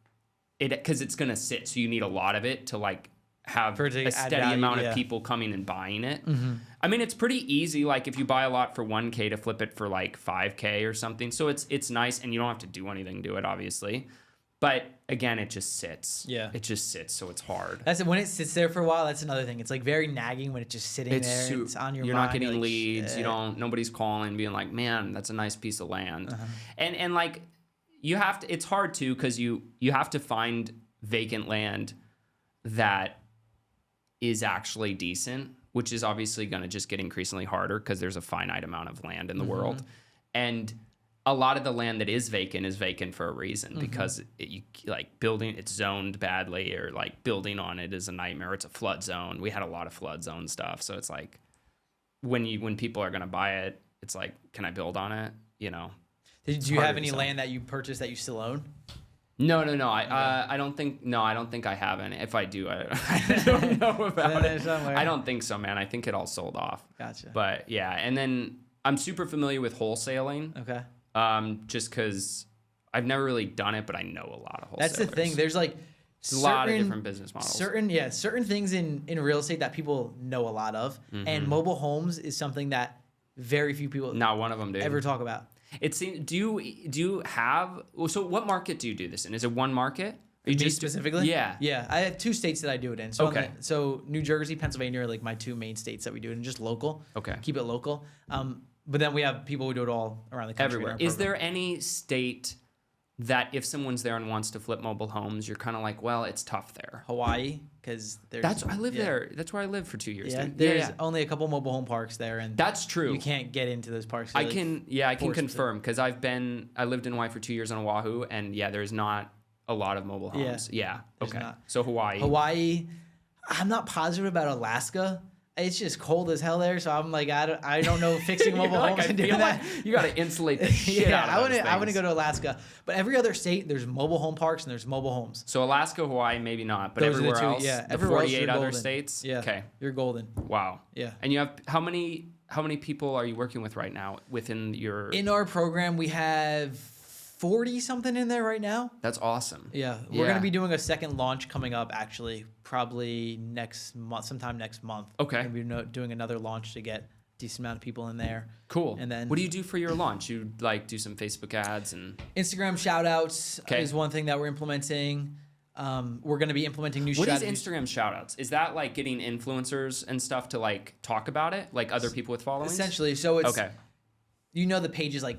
because it's going to sit. So you need a lot of it to like, have a steady amount of people coming and buying it. I mean, it's pretty easy. Like if you buy a lot for $1K to flip it for like $5K or something. So it's nice, and you don't have to do anything to it, obviously. But again, it just sits. Yeah. It just sits, so it's hard. That's it. When it sits there for a while, that's another thing. It's like very nagging when it's just sitting there. And it's on your mind. You're not getting leads. Nobody's calling, being like, man, that's a nice piece of land. And like you have to. It's hard too because you have to find vacant land that is actually decent, which is obviously going to just get increasingly harder because there's a finite amount of land in the world. And a lot of the land that is vacant for a reason because it's zoned badly, or like building on it is a nightmare. It's a flood zone. We had a lot of flood zone stuff. So it's like when people are going to buy it, it's like, can I build on it? Did you have any land that you purchased that you still own? No. I don't think I have any. If I do, I don't know about it. I don't think so, man. I think it all sold off. Gotcha. But yeah, and then I'm super familiar with wholesaling. Okay. Just because I've never really done it, but I know a lot of wholesalers. That's the thing. There's like a lot of different business models. Certain things in real estate that people know a lot of, and mobile homes is something that very few people not one of them ever talk about. It seems. Do you have? So what market do you do this in? Is it one market? You just specifically? Yeah. I have 2 states that I do it in. So so New Jersey, Pennsylvania are like my 2 main states that we do it in, just local. Okay. Keep it local. But then we have people who do it all around the country. Everywhere. Is there any state that if someone's there and wants to flip mobile homes, you're kind of like, well, it's tough there? Hawaii, because there's... I live there. That's where I lived for 2 years. Yeah, there's only a couple mobile home parks there, and that's true. You can't get into those parks. I can confirm because I lived in Hawaii for 2 years on Oahu, and there's not a lot of mobile homes. Yeah. Okay. Not. So Hawaii. I'm not positive about Alaska. It's just cold as hell there, so I'm like, I don't know fixing mobile homes and doing that. You got to insulate the shit out of those things. I want to go to Alaska, but every other state there's mobile home parks and there's mobile homes. So Alaska, Hawaii, maybe not, but everywhere else, the 48 other states. Yeah. Okay. You're golden. Wow. Yeah. And you have how many people are you working with right now within your? In our program, we have 40 something in there right now. That's awesome. Yeah. We're going to be doing a second launch coming up, actually, probably next month, sometime next month. Okay. We're going to be doing another launch to get decent amount of people in there. Cool. And then what do you do for your launch? You like do some Facebook ads and Instagram shout outs is one thing that we're implementing. We're going to be implementing new strategies. What is Instagram shout outs? Is that like getting influencers and stuff to like talk about it? Like other people with followings? Essentially. So it's, you know, the pages like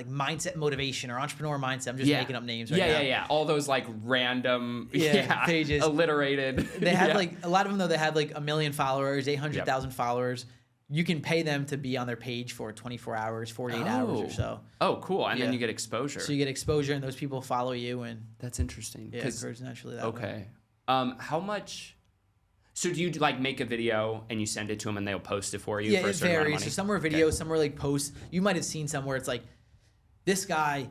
mindset motivation or entrepreneur mindset. I'm just making up names right now. Yeah. All those like random pages. Alliterated. They have like, a lot of them though, they have like 1 million followers, 800,000 followers. You can pay them to be on their page for 24 hours, 48 hours or so. Oh, cool. And then you get exposure. So you get exposure and those people follow you. And that's interesting. Yeah, it grows naturally that way. How much... So do you like make a video and you send it to them and they'll post it for you for a certain amount of money? So some are videos, some are like posts. You might have seen some where it's like, this guy,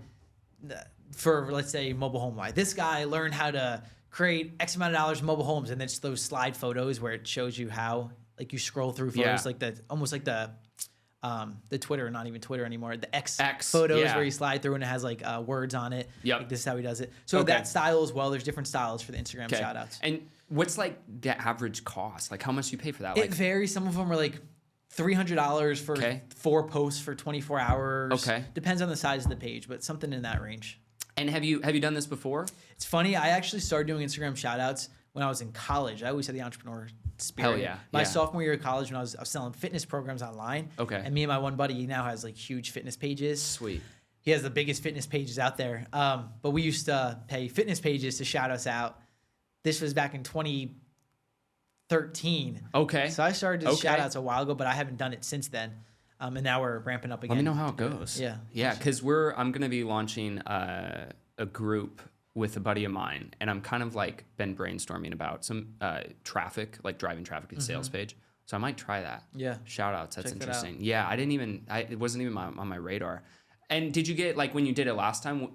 for let's say mobile home life, this guy learned how to create X amount of dollars in mobile homes, and it's those slide photos where it shows you how, like you scroll through photos like that, almost like the Twitter, not even Twitter anymore, the X photos where you slide through and it has like words on it. Like this is how he does it. So that style as well. There's different styles for the Instagram shout outs. And what's like the average cost? Like how much do you pay for that? It varies. Some of them are like $300 for 4 posts for 24 hours. Depends on the size of the page, but something in that range. And have you done this before? It's funny. I actually started doing Instagram shout outs when I was in college. I always had the entrepreneur spirit. Hell yeah. My sophomore year of college, when I was selling fitness programs online. And me and my one buddy, he now has like huge fitness pages. Sweet. He has the biggest fitness pages out there. But we used to pay fitness pages to shout us out. This was back in 2013. So I started to shout outs a while ago, but I haven't done it since then. And now we're ramping up again. Let me know how it goes. Yeah, because I'm going to be launching a group with a buddy of mine, and I'm kind of like been brainstorming about some traffic, like driving traffic to sales page. So I might try that. Shout outs. That's interesting. Yeah, it wasn't even on my radar. And did you get, like when you did it last time,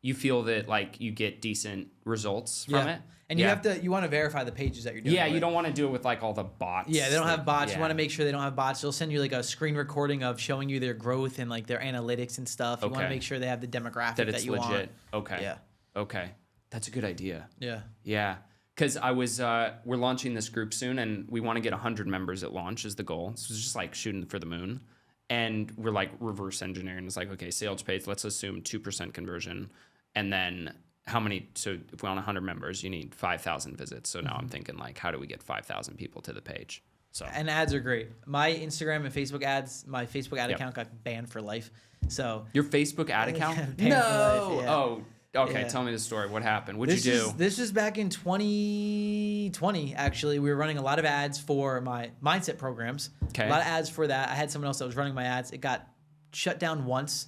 you feel that like you get decent results from it? And you want to verify the pages that you're doing. Yeah, you don't want to do it with like all the bots. Yeah, they don't have bots. You want to make sure they don't have bots. They'll send you like a screen recording of showing you their growth and like their analytics and stuff. You want to make sure they have the demographic that you want. That it's legit. Okay. That's a good idea. Yeah. Because we're launching this group soon, and we want to get 100 members at launch is the goal. So it's just like shooting for the moon. And we're like reverse engineering. It's like, okay, sales page, let's assume 2% conversion. And then how many, so if we want 100 members, you need 5,000 visits. So now I'm thinking like, how do we get 5,000 people to the page? So and ads are great. My Instagram and Facebook ads, my Facebook ad account got banned for life. So your Facebook ad account? Banned for life, Oh, okay. Tell me the story. What happened? What'd you do? This was back in 2020, actually. We were running a lot of ads for my mindset programs. A lot of ads for that. I had someone else that was running my ads. It got shut down once.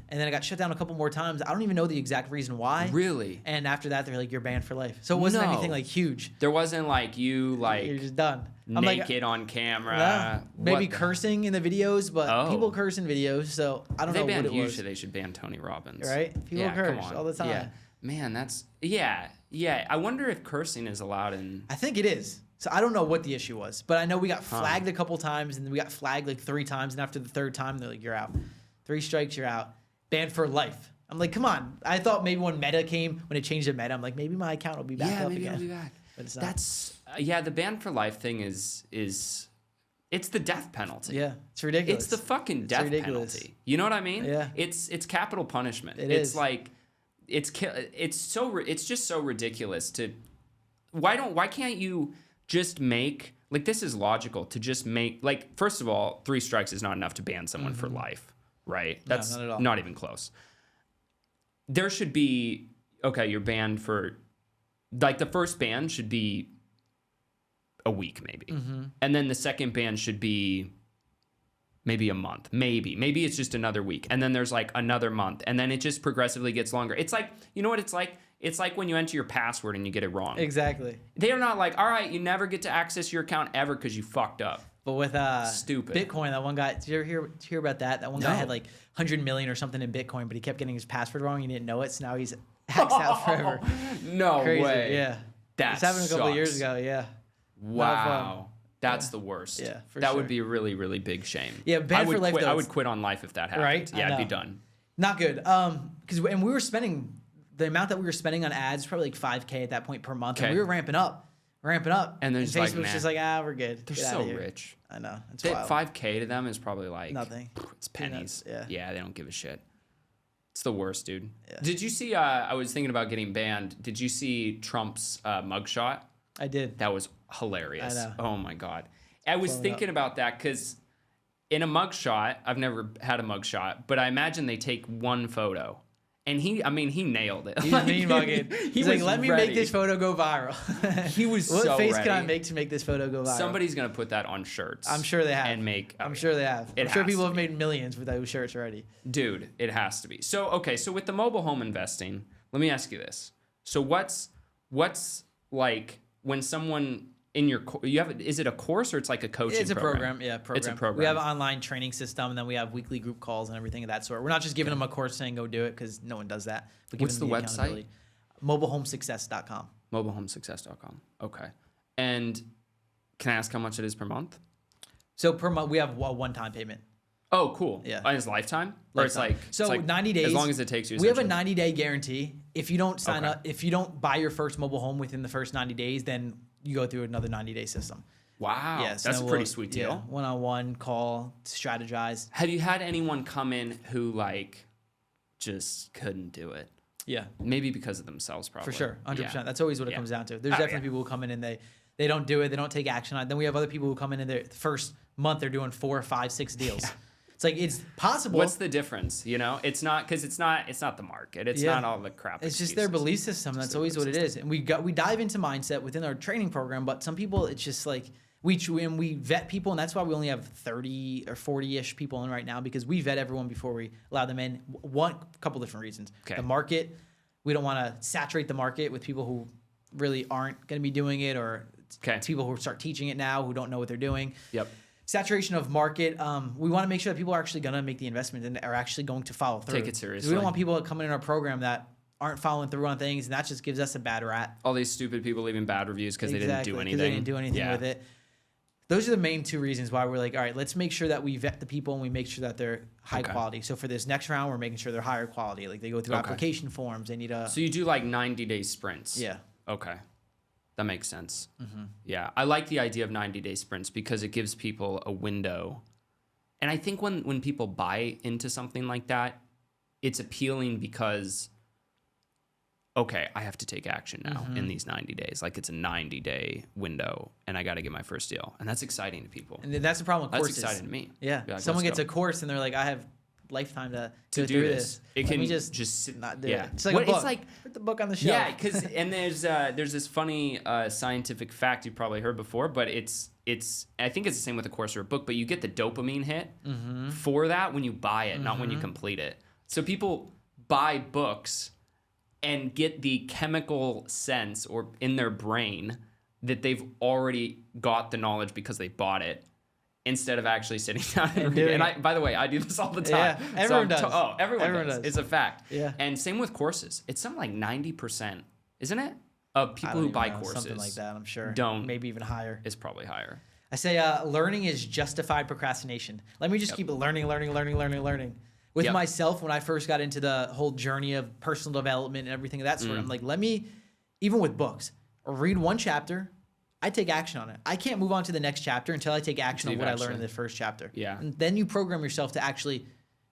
And then it got shut down a couple more times. I don't even know the exact reason why. Really? And after that, they're like, you're banned for life. So it wasn't anything like huge. There wasn't like you're just done. Naked on camera. Maybe cursing in the videos, but people curse in videos. So I don't know what it was. They should ban Tony Robbins. Right? People curse all the time. Yeah. Man, that's... Yeah. I wonder if cursing is allowed in... I think it is. So I don't know what the issue was. But I know we got flagged a couple times, and then we got flagged like 3 times. And after the 3rd time, they're like, you're out. 3 strikes, you're out. Banned for life. I'm like, come on. I thought maybe when Meta came, when it changed to Meta, I'm like, maybe my account will be back up again. Yeah, maybe it'll be back. But it's not. That's the ban for life thing is it's the death penalty. Yeah, it's ridiculous. It's the fucking death penalty. You know what I mean? Yeah. It's capital punishment. It's like it's just so ridiculous to why can't you just make like this is logical to just make like first of all 3 strikes is not enough to ban someone for life. Right? That's not at all. Not even close. There should be, you're banned for, like the first ban should be a week maybe. And then the second ban should be maybe a month. Maybe it's just another week. And then there's like another month. And then it just progressively gets longer. It's like, you know what it's like? It's like when you enter your password and you get it wrong. Exactly. They are not like, all right, you never get to access your account ever because you fucked up. But with stupid Bitcoin, that one guy, did you ever hear about that? That one guy had like 100 million or something in Bitcoin, but he kept getting his password wrong. He didn't know it, so now he's axed out forever. No Crazy. way. Yeah. That happened a couple of years ago. Yeah. Wow. That's the worst. Yeah, that would be a really, really big shame. Yeah, banned for life. I would quit on life if that happened. Right? Yeah, I'd be done. Not good. And we were spending the amount that we were spending on ads, probably like $5K at that point per month. And we were ramping up. ramping up. And they're just like, Facebook's nah. just like, we're good. They're Get so outta here. rich. I know. It's That wild. 5K to them is probably like Nothing. It's pennies. Peanuts, Yeah, they don't give a shit. It's the worst, dude. Yeah. Did you see? I was thinking about getting banned. Did you see Trump's mugshot? I did. That was hilarious. I know. Oh my god. I was Blowing thinking about that because in a mugshot, I've never had a mugshot, but I imagine they take one photo. And he nailed it. He's mean mugging. He's like, let me make this photo go viral. He was what so face ready. can I make to make this photo go viral? Somebody's going to put that on shirts. I'm sure they have. And make... I'm sure they have. I'm sure people has have to be. made millions with those shirts already. Dude, it has to be. So, okay, so with the mobile home investing, let me ask you this. So what's like when someone in your is it a course or it's like a coaching It's a program? program. It's a program. We have an online training system, and then we have weekly group calls and everything of that sort. We're not just giving them a course saying go do it because no one does that. But What's giving the them website? accountability. Mobilehomesuccess.com. Mobilehomesuccess.com. Okay. And can I ask how much it is per month? So per month we have a one-time payment. Oh, cool. Yeah. And it's lifetime? Or it's like... So it's like 90 days. As long as it takes you... We have a essentially. 90-day guarantee. If you don't sign Okay. up, if you don't buy your first mobile home within the first 90 days, then you go through another 90-day system. Wow. Yeah, so That's a then pretty we'll- sweet deal. Yeah, one-on-one call, strategize. Have you had anyone come in who like just couldn't do it? Yeah, Maybe because of themselves, probably. for sure, 100%. Yeah. That's always what it Yeah. comes down to. There's Oh, definitely yeah. people who come in and they don't do it, they don't take action on it. Then we have other people who come in and the first month they're doing 4, 5, 6 deals. Yeah. It's like it's possible. What's the difference? You know, it's not because it's not the market. It's Yeah. not all the crap. It's just their excuses. belief system. That's their always what belief it is. And we dive into mindset within our training program, but some people it's just like we vet people, and that's why we only have 30 or 40-ish people in right now, because we vet everyone before we allow them in. One couple different reasons. Okay. The market, we don't want to saturate the market with people who really aren't going to be doing it, or Okay. people who start teaching it now who don't know what they're doing. Yep. Saturation of market. We want to make sure that people are actually going to make the investment and are actually going to follow through. Take it seriously. We don't want people coming in our program that aren't following through on things, and that just gives us a bad rap. All these stupid people leaving bad reviews because they didn't do anything. Because they didn't do anything Yeah. with it. Those are the main two reasons why we're like, all right, let's make sure that we vet the people and we make sure that they're high Okay. quality. So for this next round, we're making sure they're higher quality. Like they go through Okay. application forms. They need a So you do like 90-day sprints. yeah. Okay. That makes sense. Mm-hmm. Yeah. I like the idea of 90-day sprints because it gives people a window. And I think when people buy into something like that, it's appealing because, okay, I have to take action now Mm-hmm. in these 90 days. Like it's a 90-day window and I got to get my first deal. And that's exciting to people. And that's the problem with That's courses. exciting to me. Yeah. Be like, Someone let's gets go. a course and they're like, I have lifetime to go do through this. It Let can me just sit- not do yeah. it. It's like What- a book. it's like- put the book on the shelf. Yeah, because and there's this funny scientific fact you've probably heard before, but it's I think it's the same with a course or a book, but you get the dopamine hit for that when you buy it, not when you complete it. So people buy books and get the chemical sense or in their brain that they've already got the knowledge because they bought it, instead of actually sitting down and reading. doing And by the way, I do this all the time. Yeah, everyone does. Everyone Everyone does. does. It's a fact. Yeah. And same with courses. It's something like 90%, isn't it, of I people don't who even buy know, courses. something like that. I'm sure. don't. Maybe even higher. It's probably higher. I say learning is justified procrastination. Let me just keep learning. With Yep. myself, when I first got into the whole journey of personal development and everything of that sort, I'm like, let me, even with books, read one chapter, I take action on it. I can't move on to the next chapter until I take action on Until what I you've learned in actually- the first chapter. Yeah. And then you program yourself to actually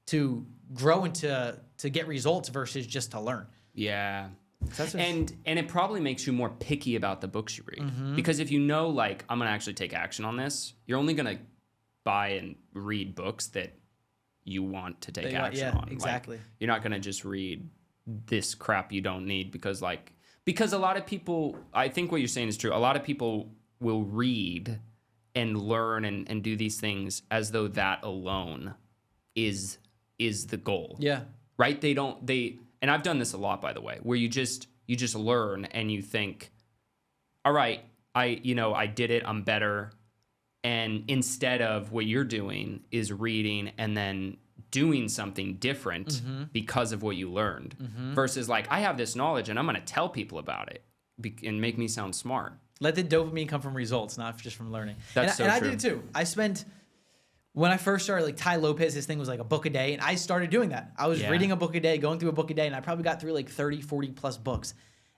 to grow and to get results versus just to learn. Yeah. So that's And it probably makes you more picky about the books you read. Because if you know, like, I'm going to actually take action on this, you're only going to buy and read books that you want to take action on. Like, exactly. you're not going to just read this crap you don't need because a lot of people, I think what you're saying is true. A lot of people will read and learn and do these things as though that alone is the goal. Yeah. Right? And I've done this a lot, by the way, where you just learn and you think, all right, I did it, I'm better. And instead of what you're doing is reading and then doing something different because of what you learned versus like, I have this knowledge and I'm going to tell people about it and make me sound smart. Let the dopamine come from results, not just from learning. That's and so I true. did too. When I first started, like Ty Lopez, his thing was like a book a day, and I started doing that. I was Yeah. reading a book a day, going through a book a day, and I probably got through like 30, 40 plus books.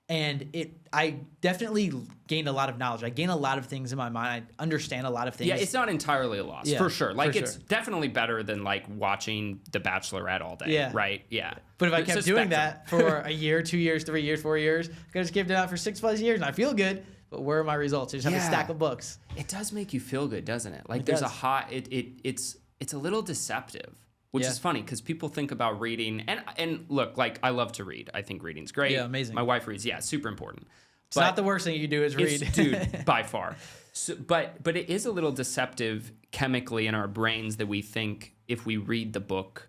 And I definitely gained a lot of knowledge. I gained a lot of things in my mind. I understand a lot of things. Yeah, it's not entirely a loss, Yeah, for sure. Like, for it's sure. definitely better than, like, watching The Bachelorette all day, Yeah. right? Yeah. But if I It's kept a doing spectrum. that for a year, 2 years, 3 years, 4 years, I could have skipped it out for 6+ years, and I feel good. But where are my results? I just have a Yeah. stack of books. It does make you feel good, doesn't it? Like, It there's does. a high... It's a little deceptive, which Yeah. is funny because people think about reading... And look, like, I love to read. I think reading's great. Yeah, amazing. My wife reads. Yeah, super important. It's not the worst thing you do is read. Dude, by far. So, but it is a little deceptive chemically in our brains that we think if we read the book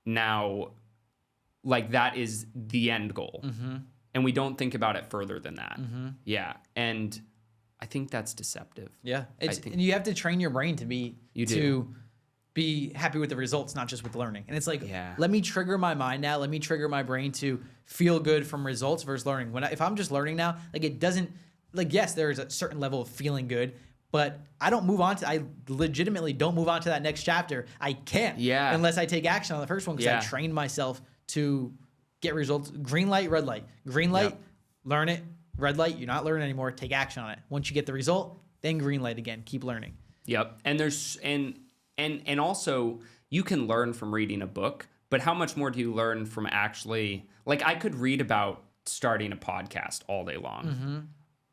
now, like, that is the end goal. Mm-hmm. And we don't think about it further than that. Mm-hmm. Yeah. And I think that's deceptive. Yeah, think- and you have to train your brain to be happy with the results, not just with learning. And it's like, Yeah. let me trigger my mind now. Let me trigger my brain to feel good from results versus learning. If I'm just learning now, like, it doesn't, like, yes, there is a certain level of feeling good, but I legitimately don't move on to that next chapter. I can't, unless I take action on the first one, because I trained myself to get results. Green light, red light. Green light, learn it. Red light, you're not learning anymore. Take action on it. Once you get the result, then green light again. Keep learning. Yep. And there's and also you can learn from reading a book, but how much more do you learn from actually, like, I could read about starting a podcast all day long. Mm-hmm.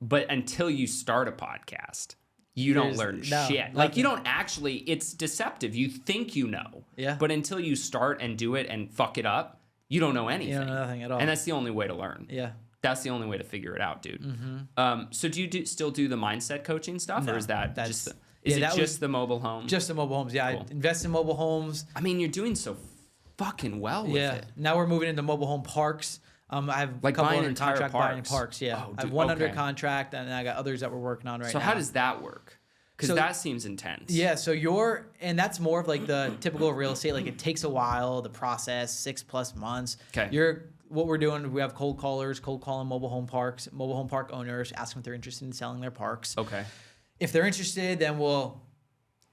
But until you start a podcast, you don't learn shit. Like, you don't actually, it's deceptive. You think you know. Yeah. But until you start and do it and fuck it up, you don't know anything. You don't know nothing at all. And that's the only way to learn. Yeah. That's the only way to figure it out, dude. Mm-hmm. So do you still do the mindset coaching stuff, No, or is that that's- just that was the mobile home? Just the mobile homes. Yeah, Cool. I invest in mobile homes. I mean, you're doing so fucking well with it. Now we're moving into mobile home parks. I have Like a couple buying under entire contract buying parks? parks. Yeah, Oh, I have dude, one under okay. contract, and I got others that we're working on right So now. how does that work? Because So- that seems intense. Yeah, so and that's more of like the typical real estate. Like, it takes a while, the process, 6+ months. Okay. What we're doing, we have cold calling mobile home park owners, ask them if they're interested in selling their parks. Okay. If they're interested, then we'll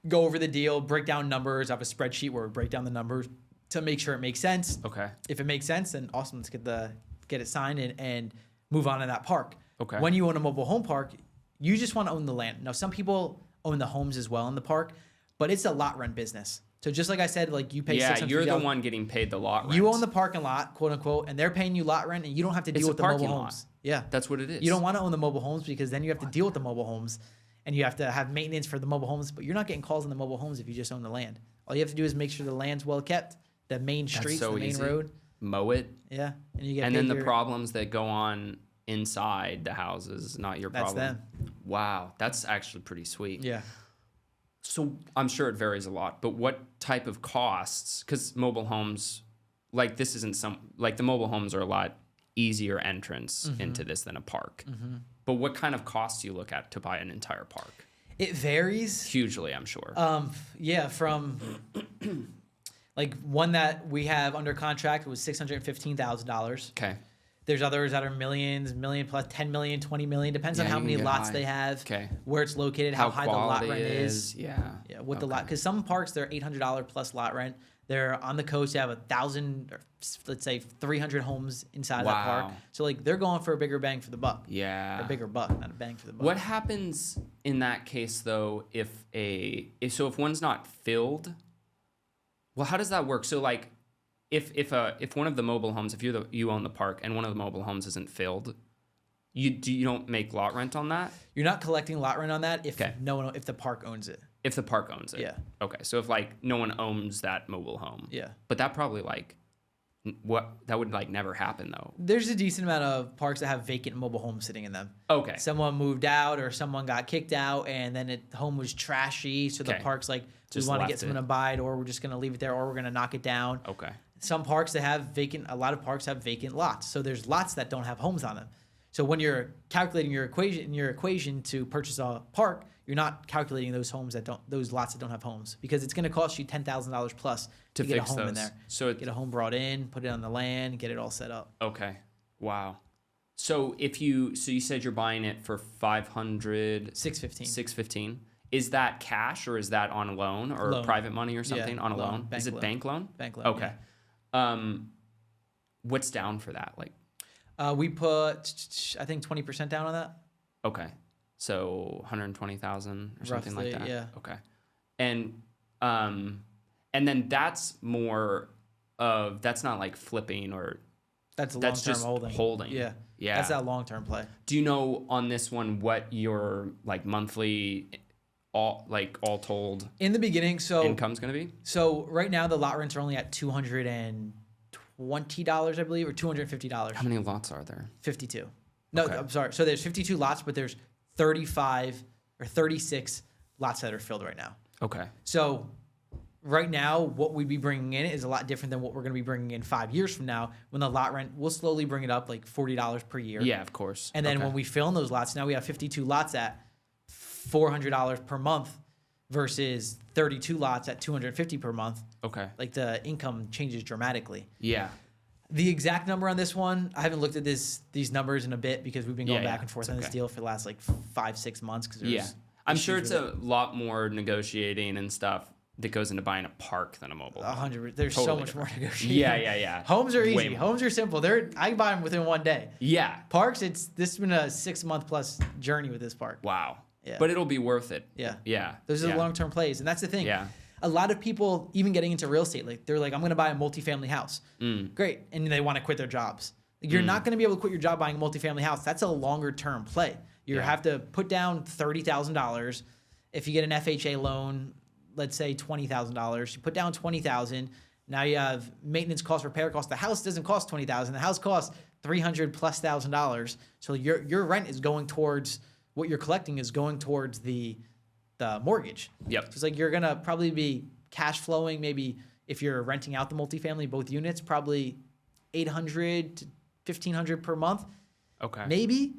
go over the deal, break down numbers. I have a spreadsheet where we break down the numbers to make sure it makes sense. Okay. If it makes sense, then awesome, let's get it signed and move on to that park. Okay. When you own a mobile home park, you just want to own the land. Now, some people own the homes as well in the park, but it's a lot rent business. So just like I said, like, you pay Yeah, you're the $650. one getting paid the lot rent. You own the parking lot, quote unquote, and they're paying you lot rent, and you don't have to It's deal a with the mobile parking lot. homes. Yeah, That's what it is. you don't want to own the mobile homes because then you have to deal with the mobile homes, and you have to have maintenance for the mobile homes. But you're not getting calls on the mobile homes if you just own the land. All you have to do is make sure the land's well kept, the main streets, so the main easy. road. Mow it, Yeah, and you get. and paid then the your- problems that go on inside the houses, not your That's problem. them. Wow, that's actually pretty sweet. Yeah. So I'm sure it varies a lot, but what type of costs? Because mobile homes, like, this isn't the mobile homes are a lot easier entrance Mm-hmm. into this than a park. But what kind of costs do you look at to buy an entire park? It varies. Hugely, I'm sure. Yeah, from like one that we have under contract was $615,000. Okay. There's others that are million plus 10 million, 20 million, depends on Yeah, how you many can get lots high. they have, Okay. where it's located, how high the lot quality rent is. Yeah. Yeah, what the Okay. lot, because some parks they're $800 plus lot rent. They're on the coast. You have 1,000, or let's say 300 homes inside of that park. Wow. So like they're going for a bigger bang for the buck. Yeah. A bigger buck, not a bang for the buck. What happens in that case though if one's not filled? Well, how does that work? So like if one of the mobile homes, if you own the park and one of the mobile homes isn't filled, you don't make lot rent on that? You're not collecting lot rent on that if Okay. if the park owns it. If the park owns it. Yeah. Okay. So if like no one owns that mobile home. Yeah. But that probably that would like never happen though. There's a decent amount of parks that have vacant mobile homes sitting in them. Okay. Someone moved out or someone got kicked out and then the home was trashy. So the Okay. park's like, Just we want to left get someone it. to buy it, or we're just going to leave it there, or we're going to knock it down. Okay. Some parks that have a lot of parks have vacant lots. So there's lots that don't have homes on them. So when you're calculating your equation to purchase a park, you're not calculating those lots that don't have homes, because it's going to cost you $10,000 plus to get a fix home in those. there. So Get a home brought in, put it on the land, get it all set up. Okay. Wow. So you said you're buying it for 500 615. 615. Is that cash or is that on a loan or Loan. private money or something? Yeah, On a loan, loan? bank Is it loan. bank loan? Bank loan. Okay. What's down for that? Like We put, I think, 20% down on that. Okay. So 120,000 or something Roughly, like that. yeah. Okay. And then that's more of, that's not like flipping or That's a that's long-term just holding. Yeah. That's that long-term play. Do you know on this one what your like monthly all told In the beginning, income's going to be? So right now the lot rents are only at $220, I believe, or $250. How many lots are there? 52. No, Okay. I'm sorry. So there's 52 lots, but there's 35 or 36 lots that are filled right now. Okay. So right now, what we'd be bringing in is a lot different than what we're going to be bringing in 5 years from now, when the lot rent will slowly bring it up like $40 per year. Yeah, of course. And then Okay. when we fill in those lots, now we have 52 lots at $400 per month versus 32 lots at $250 per month. Okay. Like the income changes dramatically. Yeah. The exact number on this one, I haven't looked at these numbers in a bit because we've been going back and forth on this deal for the last like 5-6 months. I'm sure it's a lot more negotiating and stuff that goes into buying a park than a mobile home. 100. There's Totally so much different. more negotiating. Yeah. Homes are Way easy. more. Homes are simple. I can buy them within one day. Yeah. Parks, this has been a 6-month plus journey with this park. Wow. Yeah. But it'll be worth it. Yeah. Yeah. Those are the long-term plays, and that's the thing. Yeah. A lot of people, even getting into real estate, like they're like, I'm going to buy a multifamily house. Great, and they want to quit their jobs. Like, you're not going to be able to quit your job buying a multifamily house. That's a longer-term play. You have to put down $30,000. If you get an FHA loan, let's say $20,000, you put down $20,000. Now you have maintenance costs, repair costs. The house doesn't cost $20,000. The house costs $300,000+. So your rent is going towards what you're collecting is going towards the mortgage. Yep. So it's like you're gonna probably be cash flowing. Maybe if you're renting out the multifamily, both units, probably $800 to $1,500 per month. Okay. Maybe.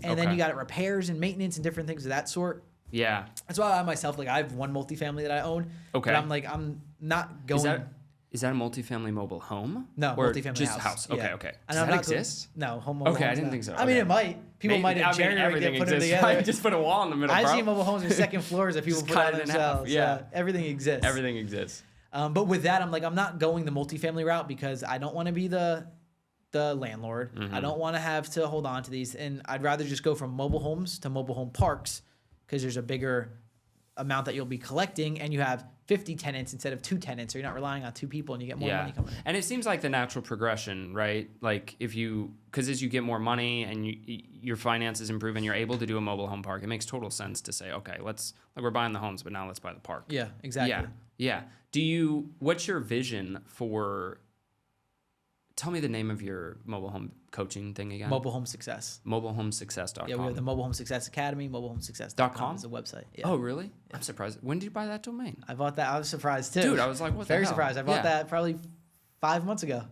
And then Okay. you got repairs and maintenance and different things of that sort. Yeah. That's why I myself, like, I have one multifamily that I own. Okay. But I'm not going. Is that a multifamily mobile home? No, or multifamily just house. Okay, Yeah. okay. And Does I'm that not going- exist? No, home Okay, mobile I homes, didn't no. think so. I mean, Okay. it might. People might have generated it, put it together. Just put a wall in the middle, I've bro. seen mobile homes with second floors that people Just put cut on it in half. themselves. Yeah. Everything exists. Everything exists. But with that, I'm not going the multifamily route because I don't want to be the landlord. I don't want to have to hold on to these, and I'd rather just go from mobile homes to mobile home parks because there's a bigger amount that you'll be collecting, and you have 50 tenants instead of 2 tenants, so you're not relying on 2 people, and you get more money coming in. And it seems like the natural progression, right? Like because as you get more money and your finances improve and you're able to do a mobile home park, it makes total sense to say, okay, we're buying the homes, but now let's buy the park. Yeah, exactly. Yeah. What's your vision for, tell me the name of your mobile home coaching thing again. Mobile Home Success. Mobilehomesuccess.com. Yeah, we have the Mobile Home Success Academy, mobilehomesuccess.com is the website. Yeah. Oh, really? Yeah. I'm surprised. When did you buy that domain? I bought that. I was surprised too. Dude, I was like, what the hell? Very surprised. I bought that probably 5 months ago.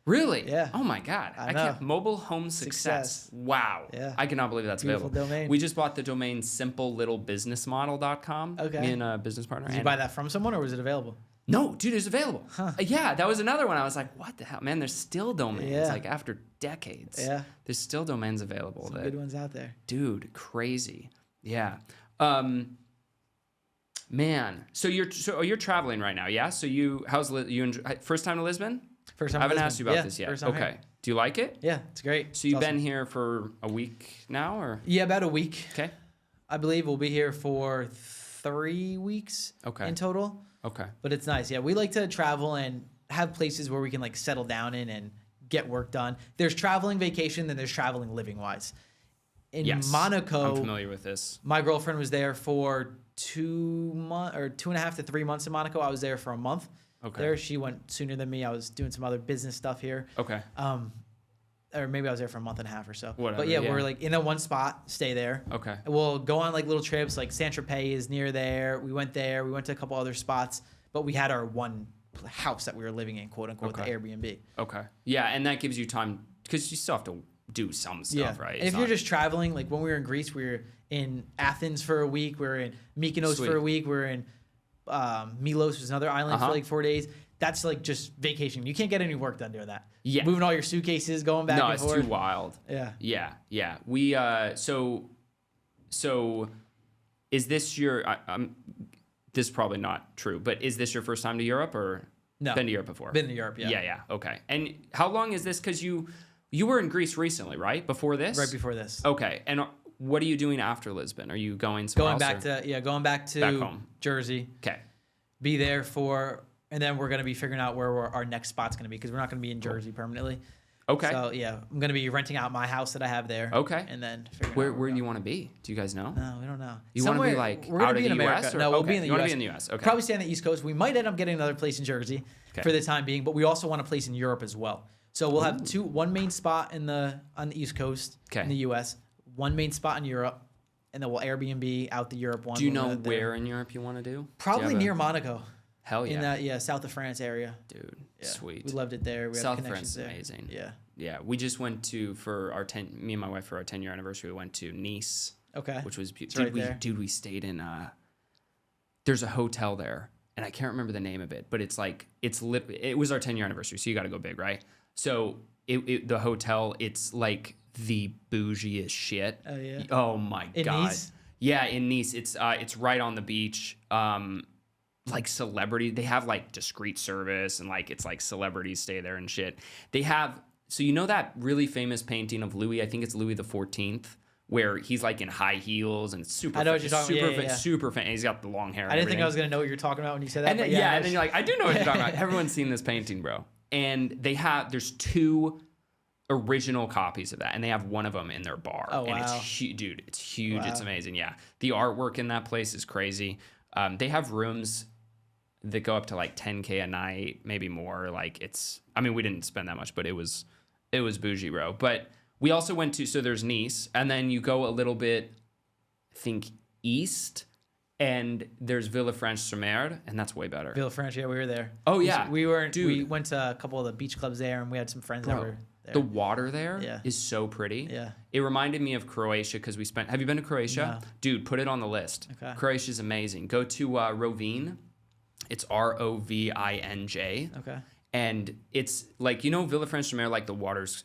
Really? Yeah. Oh my God. I know. can't. Mobile Home Success. Wow. Yeah. I cannot believe that's Beautiful available. domain. We just bought the domain simpleLittleBusinessModel.com. Okay. Me and a business partner. Did you buy that from someone or was it available? No, dude, it's available. Yeah, that was another one. I was like, what the hell? Man, there's still domains. Yeah. Like after decades. Yeah. There's still domains available. Some good ones out there. Dude, crazy. Yeah. Man, so you're traveling right now, yeah? So first time to Lisbon? First time I haven't to asked you Lisbon. about this yet. First time Okay. here. Do you like it? Yeah, it's great. So you've It's been awesome. here for a week now, or? Yeah, about a week. Okay. I believe we'll be here for 3 weeks in total. Okay. But it's nice. Yeah, we like to travel and have places where we can like settle down in and get work done. There's traveling vacation, then there's traveling living wise. In Monaco, I'm familiar with this. my girlfriend was there for 2 months or 2.5 to 3 months in Monaco. I was there for a month. Okay. There, she went sooner than me. I was doing some other business stuff here. Okay. Or maybe I was there for a month and a half or so. Whatever, But yeah, yeah. we're like in that one spot, stay there. Okay. We'll go on like little trips, like Saint-Tropez is near there. We went there. We went to a couple other spots, but we had our one house that we were living in, quote unquote, Okay. the Airbnb. Okay. Yeah, and that gives you time because you still have to do some stuff, right? And if you're just traveling, like when we were in Greece, we were in Athens for a week. We were in Mykonos Sweet. for a week. We were in Milos, which is another island, for like 4 days. That's like just vacation. You can't get any work done doing that. Yeah. Moving all your suitcases, going back and forth. No, it's too wild. Yeah. Yeah. We so is this your this is probably not true, but is this your first time to Europe or No. been to Europe before? Been to Europe, yeah. Yeah. Okay. And how long is this? Because you You were in Greece recently, right? Before this? Right before this. Okay. And what are you doing after Lisbon? Are you going somewhere Going else? going back to Back home. Jersey. Okay. Be there and then we're going to be figuring out where our next spot's going to be because we're not going to be in Jersey permanently. Okay. So yeah, I'm going to be renting out my house that I have there. Okay. And then figuring Where out do you want to be? Do you guys know? No, we don't know. You want to be like we're gonna out be of in the America. US? Or? No, we'll Okay. be in the You US. want to be in the US? Okay. Probably stay on the East Coast. We might end up getting another place in Jersey for the time being, but we also want a place in Europe as well. So we'll have one main spot on the East Coast in the US, one main spot in Europe, and then we'll Airbnb out the Europe one. Do you know where in Europe you want to do? Probably near Monaco. Hell yeah. In that south of France area. Dude, yeah. sweet. We loved it there. We South have France connections is there. amazing. Yeah. Yeah, we just went to me and my wife for our 10-year anniversary. We went to Nice. Okay. Which was beautiful. We stayed in there's a hotel there, and I can't remember the name of it, but it was our 10-year anniversary, so you got to go big, right? So the hotel, it's like the bougiest shit. Oh yeah. Oh my in god. Nice? Yeah, in Nice. It's right on the beach. Like celebrity, they have like discreet service, and like it's like celebrities stay there and shit. They have, so you know that really famous painting of Louis, I think it's Louis the 14th, where he's like in high heels and super. I know what you're talking about. Super fan. He's got the long hair. I didn't think I was gonna know what you're talking about when you said that. And then, and then you're like, I do know what you're talking about. Everyone's seen this painting, bro. And there's 2 original copies of that, and they have one of them in their bar. Oh, and wow. it's huge, dude. It's huge. Wow. It's amazing. Yeah, the artwork in that place is crazy. They have rooms that go up to like 10K a night, maybe more. Like we didn't spend that much, but it was bougie, bro. But we also went to, so there's Nice, and then you go a little bit, I think, east, and there's Villefranche-sur-Mer, and that's way better. Villefranche, yeah, we were there. Oh yeah, we were. Dude. We went to a couple of the beach clubs there, and we had some friends that were there. The water there is so pretty. Yeah. It reminded me of Croatia because have you been to Croatia? No. Dude, put it on the list. Okay. Croatia's amazing. Go to Rovinj. It's Rovinj. Okay. And it's like, Villefranche-sur-Mer, like the water's,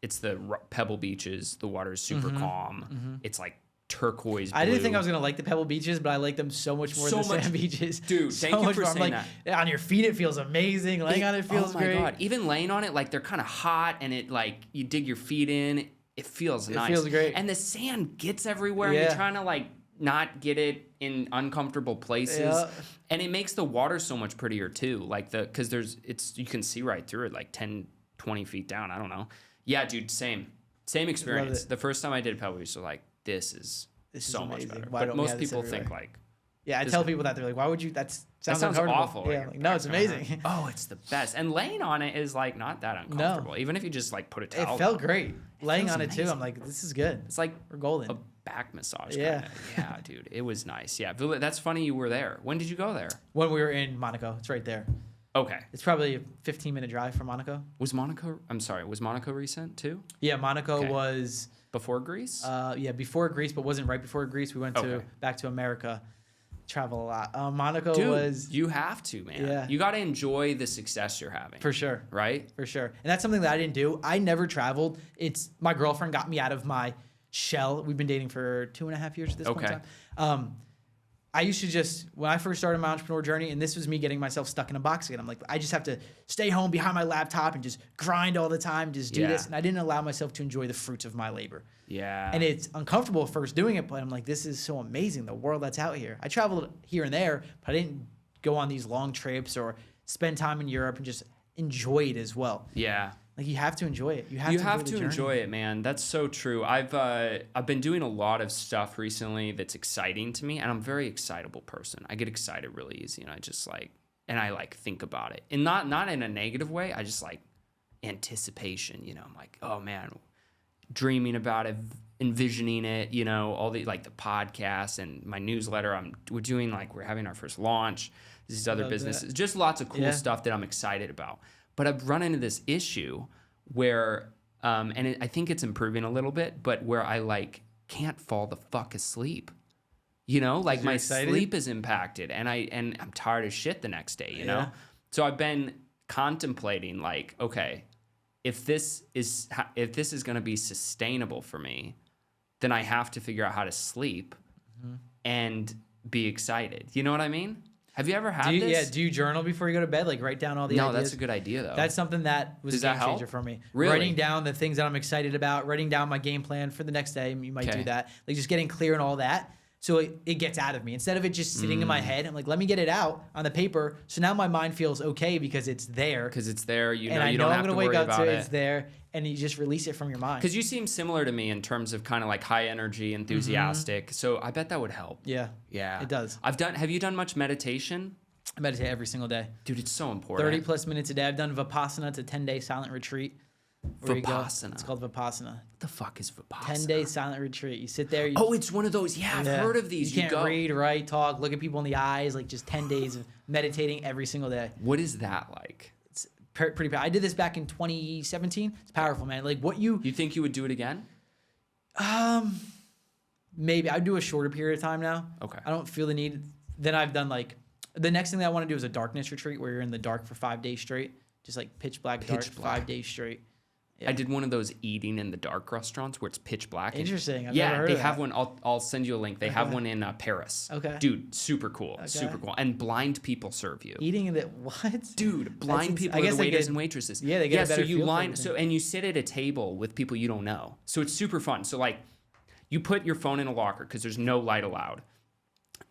it's the pebble beaches. The water is super calm. Mm-hmm. It's like turquoise blue. I didn't think I was going to like the pebble beaches, but I like them so much more than the sand beaches. Dude, thank you for saying that. On your feet, it feels amazing. Laying on it feels great. Oh my God. Even laying on it, like they're kind of hot, and it like, you dig your feet in, it feels nice. It feels great. And the sand gets everywhere. Yeah. You're trying to like not get it in uncomfortable places. Yeah. And it makes the water so much prettier too. Like because you can see right through it, like 10, 20 feet down. I don't know. Yeah, dude, same experience. The first time I did Pebble Beach, so like, this is so much better. But most people think like, yeah, I tell people that they're like, why would you? That sounds awful. Yeah, like, no, it's amazing. Oh, it's the best. And laying on it is like not that uncomfortable. No. Even if you just like put a towel. It felt great. Laying on it too. I'm like, this is good. It's like we're golden. A back massage. Yeah. Kinda. Yeah, dude. It was nice. Yeah. That's funny you were there. When did you go there? When we were in Monaco. It's right there. Okay. It's probably a 15-minute drive from Monaco. Was Monaco recent too? Yeah, Monaco was before Greece? Yeah, before Greece, but wasn't right before Greece. We went back to America. Travel a lot. Monaco was. You have to, man. Yeah. You got to enjoy the success you're having. For sure. Right? For sure. And that's something that I didn't do. I never traveled. It's my girlfriend got me out of my shell. We've been dating for 2.5 years at this point in time. I used to just, when I first started my entrepreneur journey, and this was me getting myself stuck in a box again, I'm like, I just have to stay home behind my laptop and just grind all the time, just do this. And I didn't allow myself to enjoy the fruits of my labor. Yeah. And it's uncomfortable at first doing it, but I'm like, this is so amazing, the world that's out here. I traveled here and there, but I didn't go on these long trips or spend time in Europe and just enjoy it as well. Yeah. Like, you have to enjoy it. You have to enjoy it, man. That's so true. I've been doing a lot of stuff recently that's exciting to me, and I'm a very excitable person. I get excited really easy, and I just like, and I like think about it, and not in a negative way. I just like anticipation. I'm like, oh man, dreaming about it, envisioning it. All the like the podcast and my newsletter. We're having our first launch. These other businesses, just lots of cool stuff that I'm excited about. But I've run into this issue where, I think it's improving a little bit, but where I like can't fall the fuck asleep. Like my sleep is impacted, and I'm tired as shit the next day. You know, so I've been contemplating like, okay, if this is going to be sustainable for me, then I have to figure out how to sleep and be excited. You know what I mean? Have you ever had this? Yeah. Do you journal before you go to bed? Like write down all the ideas? No, that's a good idea though. That's something that was Does a that game help? changer for me. Really? Writing down the things that I'm excited about, writing down my game plan for the next day. You might do that. Like just getting clear and all that. So it gets out of me. Instead of it just sitting in my head, I'm like, let me get it out on the paper. So now my mind feels okay because it's there. Because it's there. You know, and I you know don't I'm have gonna to wake worry up about to it. it's there, and you just release it from your mind. Because you seem similar to me in terms of kind of like high energy, enthusiastic. So I bet that would help. Yeah. Yeah. It does. Have you done much meditation? I meditate every single day. Dude, it's so important. 30 plus minutes a day. I've done Vipassana. It's a 10-day silent retreat. Where you go. Vipassana. It's called Vipassana. What the fuck is Vipassana? 10-day silent retreat. You sit there. Oh, it's one of those. Yeah, I've heard of these. You can't go. read, write, talk, look at people in the eyes. Like just 10 days of meditating every single day. What is that like? It's pretty powerful. I did this back in 2017. It's powerful, man. Like what you think you would do it again? Maybe I'd do a shorter period of time now. Okay. I don't feel the need. Then I've done like the next thing that I want to do is a darkness retreat where you're in the dark for 5 days straight, just like pitch black dark, 5 days straight. Yeah. I did one of those eating in the dark restaurants where it's pitch black. Interesting. I've never heard they of have that. one. I'll send you a link. They have one in Paris. Okay. Dude, super cool. Super cool. And blind people serve you. Eating in the what? Dude, blind people I are guess the they waiters get- and waitresses. yeah, they get a better so you feel for line everything. and you sit at a table with people you don't know. So it's super fun. So like you put your phone in a locker because there's no light allowed.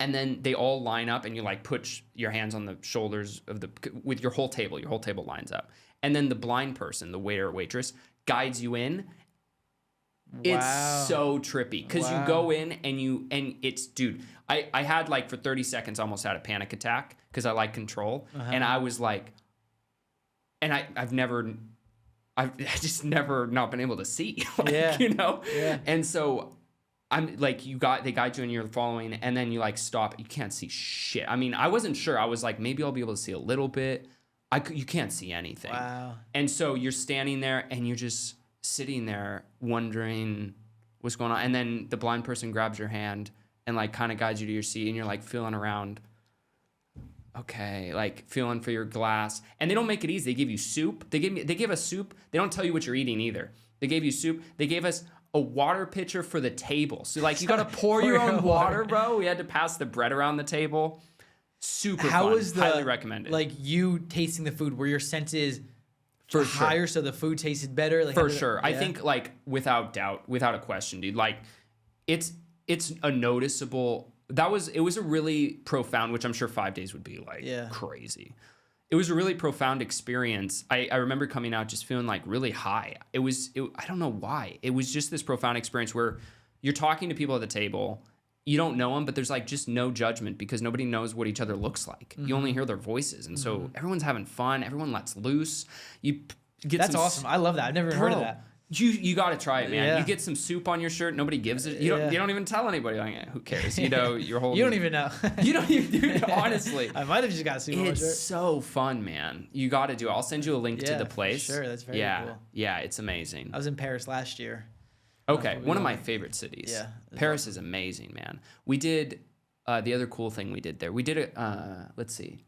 And then they all line up and you like put your hands on the shoulders of with your whole table. Your whole table lines up. And then the blind person, the waiter or waitress, guides you in. Wow. It's so trippy because you Wow. go in and it's, dude, I had like for 30 seconds almost had a panic attack because I like control. And I was like, and I've just never not been able to see, like, Yeah. you know? Yeah. And so I'm like, they guide you and you're following and then you like stop. You can't see shit. I mean, I wasn't sure. I was like, maybe I'll be able to see a little bit. You can't see anything. Wow. And so you're standing there and you're just sitting there wondering what's going on. And then the blind person grabs your hand and like kind of guides you to your seat and you're like feeling around. Okay, like feeling for your glass. And they don't make it easy. They give you soup. They give us soup. They don't tell you what you're eating either. They gave you soup. They gave us a water pitcher for the table. So like you got to pour your own water, bro. We had to pass the bread around the table. Super How fun. was the Highly recommended. like you tasting the food? Were your senses For sure. higher so the food tasted better? Like, For sure. I think like without doubt, without a question, dude, like it's a noticeable, it was a really profound, which I'm sure 5 days would be like crazy. It was a really profound experience. I remember coming out just feeling like really high. I don't know why. It was just this profound experience where you're talking to people at the table. You don't know them, but there's like just no judgment because nobody knows what each other looks like. You only hear their voices. And so everyone's having fun. Everyone lets loose. You get That's awesome. I love that. I've never heard of that. You got to try it, man. Yeah. You get some soup on your shirt. Nobody gives it. You don't even tell anybody. Like, who cares? You know, your whole. You don't even know. You don't even, dude, honestly. I might have just got soup on my shirt. It's so fun, man. You got to do it. I'll send you a link to the for place. Sure, that's very cool. Yeah, it's amazing. I was in Paris last year. Okay, one of my favorite cities. Yeah, Paris is amazing, man. We did the other cool thing we did there. We did it. Let's see.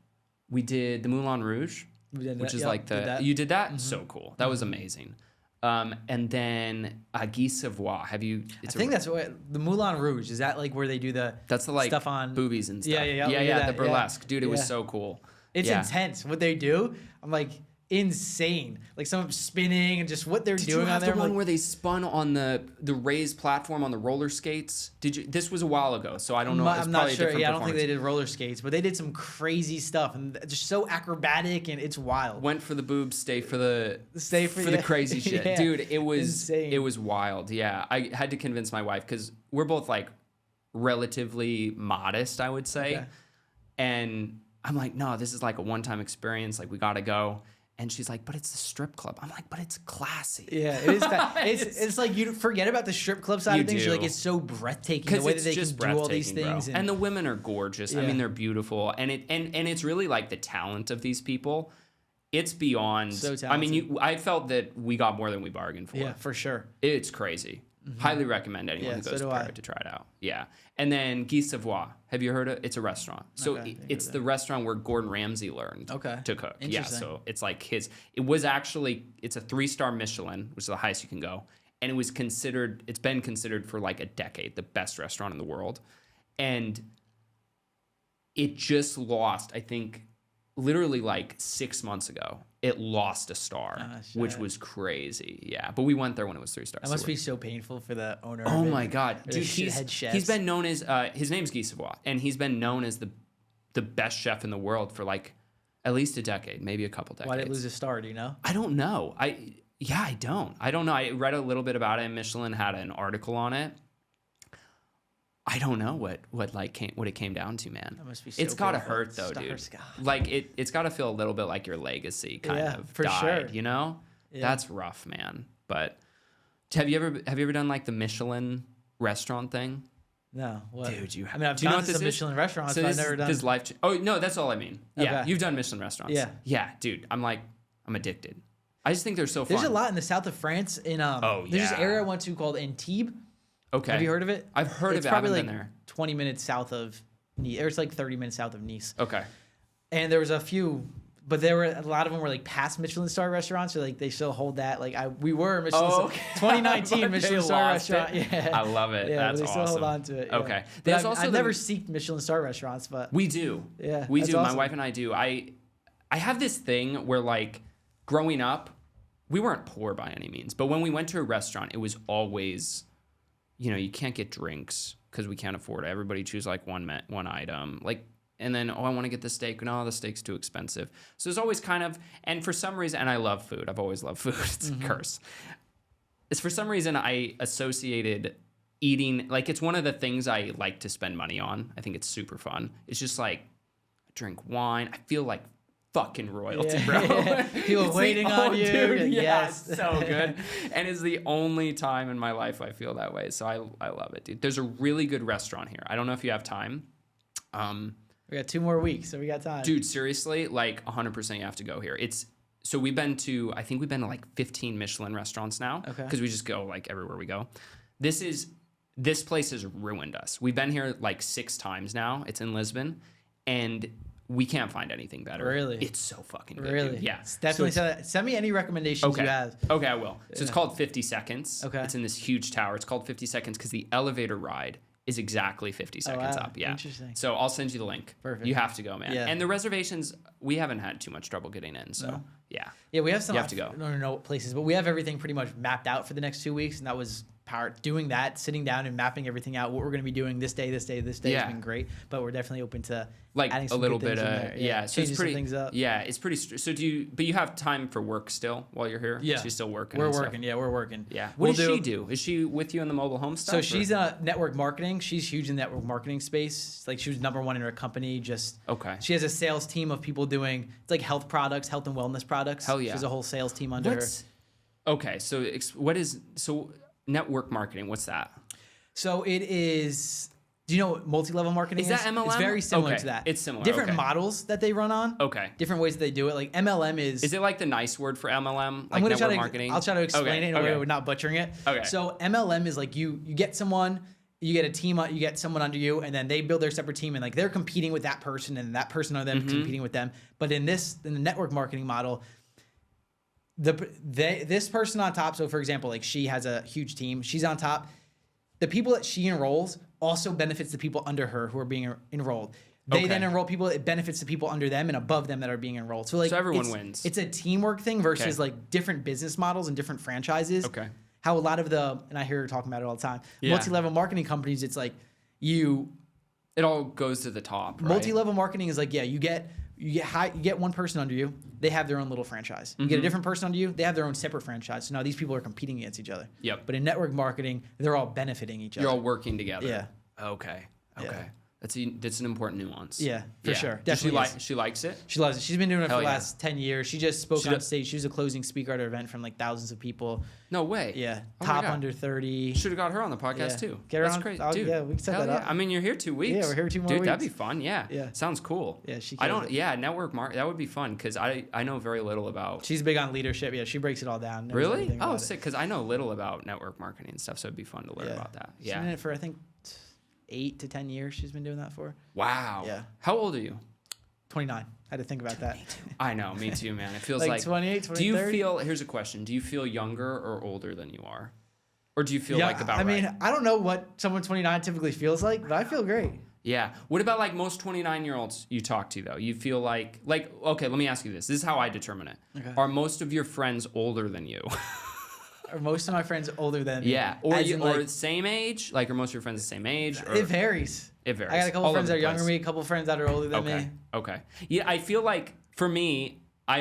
We did the Moulin Rouge, which is like you did that. So cool. That was amazing. And then Guy Savoy. Have you? I think that's what the Moulin Rouge is. That like where they do that's the like stuff on boobies and stuff. Yeah. The burlesque, dude. It was so cool. It's intense what they do. I'm like insane. Like some spinning and just what they're Did doing you have on there. the one like, where they spun on the raised platform on the roller skates? Did you? This was a while ago, so I don't know. I'm not sure. Yeah, I don't think they did. did roller skates, but they did some crazy stuff and just so acrobatic and it's wild. Went for the boobs, stay for the the crazy shit, yeah. dude. It was Insane. It was wild. Yeah, I had to convince my wife because we're both like relatively modest, I would say, Okay. and I'm like, no, this is like a one-time experience. Like we gotta go. And she's like, but it's a strip club. I'm like, but it's classy. Yeah, it is. It's like you forget about the strip club side of things. You're like, it's so breathtaking the way that they can do all these things. And the women are gorgeous. I mean, they're beautiful. And it's really like the talent of these people. It's beyond. So talented. I mean, I felt that we got more than we bargained for. Yeah, for sure. It's crazy. Highly recommend anyone who goes to Paris to try it out. Yeah. And then Guy Savoy. Have you heard of it? It's a restaurant. So it's the restaurant where Gordon Ramsay learned to cook. Yeah. So it's like it's a 3-star Michelin, which is the highest you can go. And it's been considered for like a decade the best restaurant in the world. And it just lost, I think, literally like 6 months ago. It lost a star, which was crazy. Yeah, but we went there when it was 3 stars. That must be so painful for the owner. Oh of it. my God, dude, he's been known as his name's Guy Savoy, and he's been known as the best chef in the world for like at least a decade, maybe a couple decades. Why did it lose a star? Do you know? I don't know. I don't know. I read a little bit about it, and Michelin had an article on it. I don't know what it came down to, man. That must be so it's gotta painful. hurt though, dude. God. Like it's gotta feel a little bit like your legacy kind of for died, sure. you know? Yeah. That's rough, man. But have you ever done like the Michelin restaurant thing? No, what? Dude, I mean, I've do you know gone what to this some is? Michelin restaurants, So but I've never done. this life. Oh no, that's all I mean. Yeah, Okay. you've done Michelin restaurants. Yeah. dude. I'm addicted. I just think they're so fun. There's a lot in the south of France. There's this area I went to called Antibes. Okay. Have you heard of it? I've heard of it. It's probably I like haven't been there. 20 minutes south of Nice. Or it's like 30 minutes south of Nice. Okay. And there was a few, but there were a lot of them were like past Michelin star restaurants, so like they still hold that. Like we were a Michelin. Oh, okay. 2019 But Michelin they star lost restaurant. it. Yeah. I love it. Yeah, That's but they still awesome. hold on to it. Yeah. Okay. But There's I've never seeked Michelin star restaurants, but we do. Yeah, We that's do. My awesome. wife and I do. I have this thing where like growing up, we weren't poor by any means, but when we went to a restaurant, it was always, you can't get drinks because we can't afford it. Everybody choose like one item, like, and then I want to get the steak. No, the steak's too expensive. So there's always kind of, and for some reason, and I love food. I've always loved food. It's a curse. It's for some reason I associated eating, like it's one of the things I like to spend money on. I think it's super fun. It's just like I drink wine. I feel like fucking royalty, bro. People It's waiting on you. Dude, yeah, Yes. it's so good. And it's the only time in my life I feel that way. So I love it, dude. There's a really good restaurant here. I don't know if you have time. We got 2 more weeks, so we got time. Dude, seriously, like 100% you have to go here. So we've been to, I think we've been to like 15 Michelin restaurants now. Okay. Because we just go like everywhere we go. This place has ruined us. We've been here like 6 times now. It's in Lisbon. And we can't find anything better. Really? It's so fucking good. Really? Dude. Yeah. Definitely send me any recommendations you have. Okay, I will. So it's called 50 Seconds. Okay. It's in this huge tower. It's called 50 Seconds because the elevator ride is exactly 50 seconds wow. up. Yeah. Interesting. So I'll send you the link. Perfect. You have to go, man. Yeah. And the reservations, we haven't had too much trouble getting in. So, No. yeah. Yeah, we have some. You have to go. I don't know what places, but we have everything pretty much mapped out for the next 2 weeks, and that was doing that, sitting down and mapping everything out. What we're going to be doing this day Yeah. has been great, but we're definitely open to Like adding a some little good bit things in of, there. yeah. So changing it's pretty, some things up. yeah, it's pretty, so but you have time for work still while you're here? Yeah. She's still working. We're and stuff? working. Yeah, we're working. Yeah. We'll What does she do? Is she with you in the mobile home stuff? So she's network marketing. She's huge in network marketing space. Like she was #1 in her company. Just Okay. She has a sales team of people doing it's like health products, health and wellness products. Hell yeah. She has a whole sales team under her. Okay, so network marketing, what's that? So it is. Do you know what multi-level marketing is? Is that MLM? It's very similar Okay, to that. it's similar, Different okay. models that they run on. Okay. Different ways that they do it. Like MLM is. Is it like the nice word for MLM? Like I'm gonna network try to. marketing? I'll try to explain Okay, it in a way okay. we're not butchering it. Okay. So MLM is like you get someone, you get a team, you get someone under you, and then they build their separate team, and like they're competing with that person, and that person or them Mm-hmm. competing with them. But in the network marketing model, this person on top. So for example, like she has a huge team. She's on top. The people that she enrolls also benefits the people under her who are being enrolled. They Okay. then enroll people. It benefits the people under them and above them that are being enrolled. So like So everyone it's- wins. It's a teamwork thing versus Okay. like different business models and different franchises. Okay. How a lot of and I hear her talking about it all the time. Yeah. Multi-level marketing companies, it's like you It all goes to the top, right? multi-level marketing is like you get one person under you, they have their own little franchise. You get a different person under you, they have their own separate franchise. So now these people are competing against each other. Yep. But in network marketing, they're all benefiting each other. You're all working together. Yeah. Okay. Yeah. Okay. That's an important nuance. Yeah, for sure. Does she Definitely is. she likes it? She loves it. She's been doing it Hell for the yeah. last 10 years. She just spoke She on does- stage. She was a closing speaker at her event from like thousands of people. No way. Yeah. Oh my Top God. under 30. Should have got her on the podcast Yeah. too. Get her That's on. great, I'll- dude. yeah, we can set Hell that yeah. up. I mean, you're here 2 weeks. Yeah, we're here 2 more Dude, that'd be weeks. fun. Yeah. Yeah. Sounds cool. Yeah, she I kills don't. it. Yeah, network market. That would be fun because I know very little about. She's big on leadership. Yeah, she breaks it all down. knows Really? everything Oh, about it. sick. Because I know little about network marketing and stuff, so it'd be fun to learn about that. She's been in Yeah. it for I think 8 to 10 years. She's been doing that for. Wow. Yeah. How old are you? 29. I had to think about that. I know. Me too, man. It feels Like like 28, Do you 30? feel? Here's a question. Do you feel younger or older than you are, or do you feel Yeah, like about I mean, right? I don't know what someone 29 typically feels like, but I feel great. Yeah. What about like most 29-year-olds you talk to though? You feel like okay, let me ask you this. This is how I determine it. Okay. Are most of your friends older than you? Are most of my friends older than me? Yeah. Or As in, like, or the same age? Like are most of your friends the same age? Or? it varies. It varies. I got a couple All friends that over are the younger than place. me, a couple friends that are older than me. Okay. Yeah, I feel like for me, I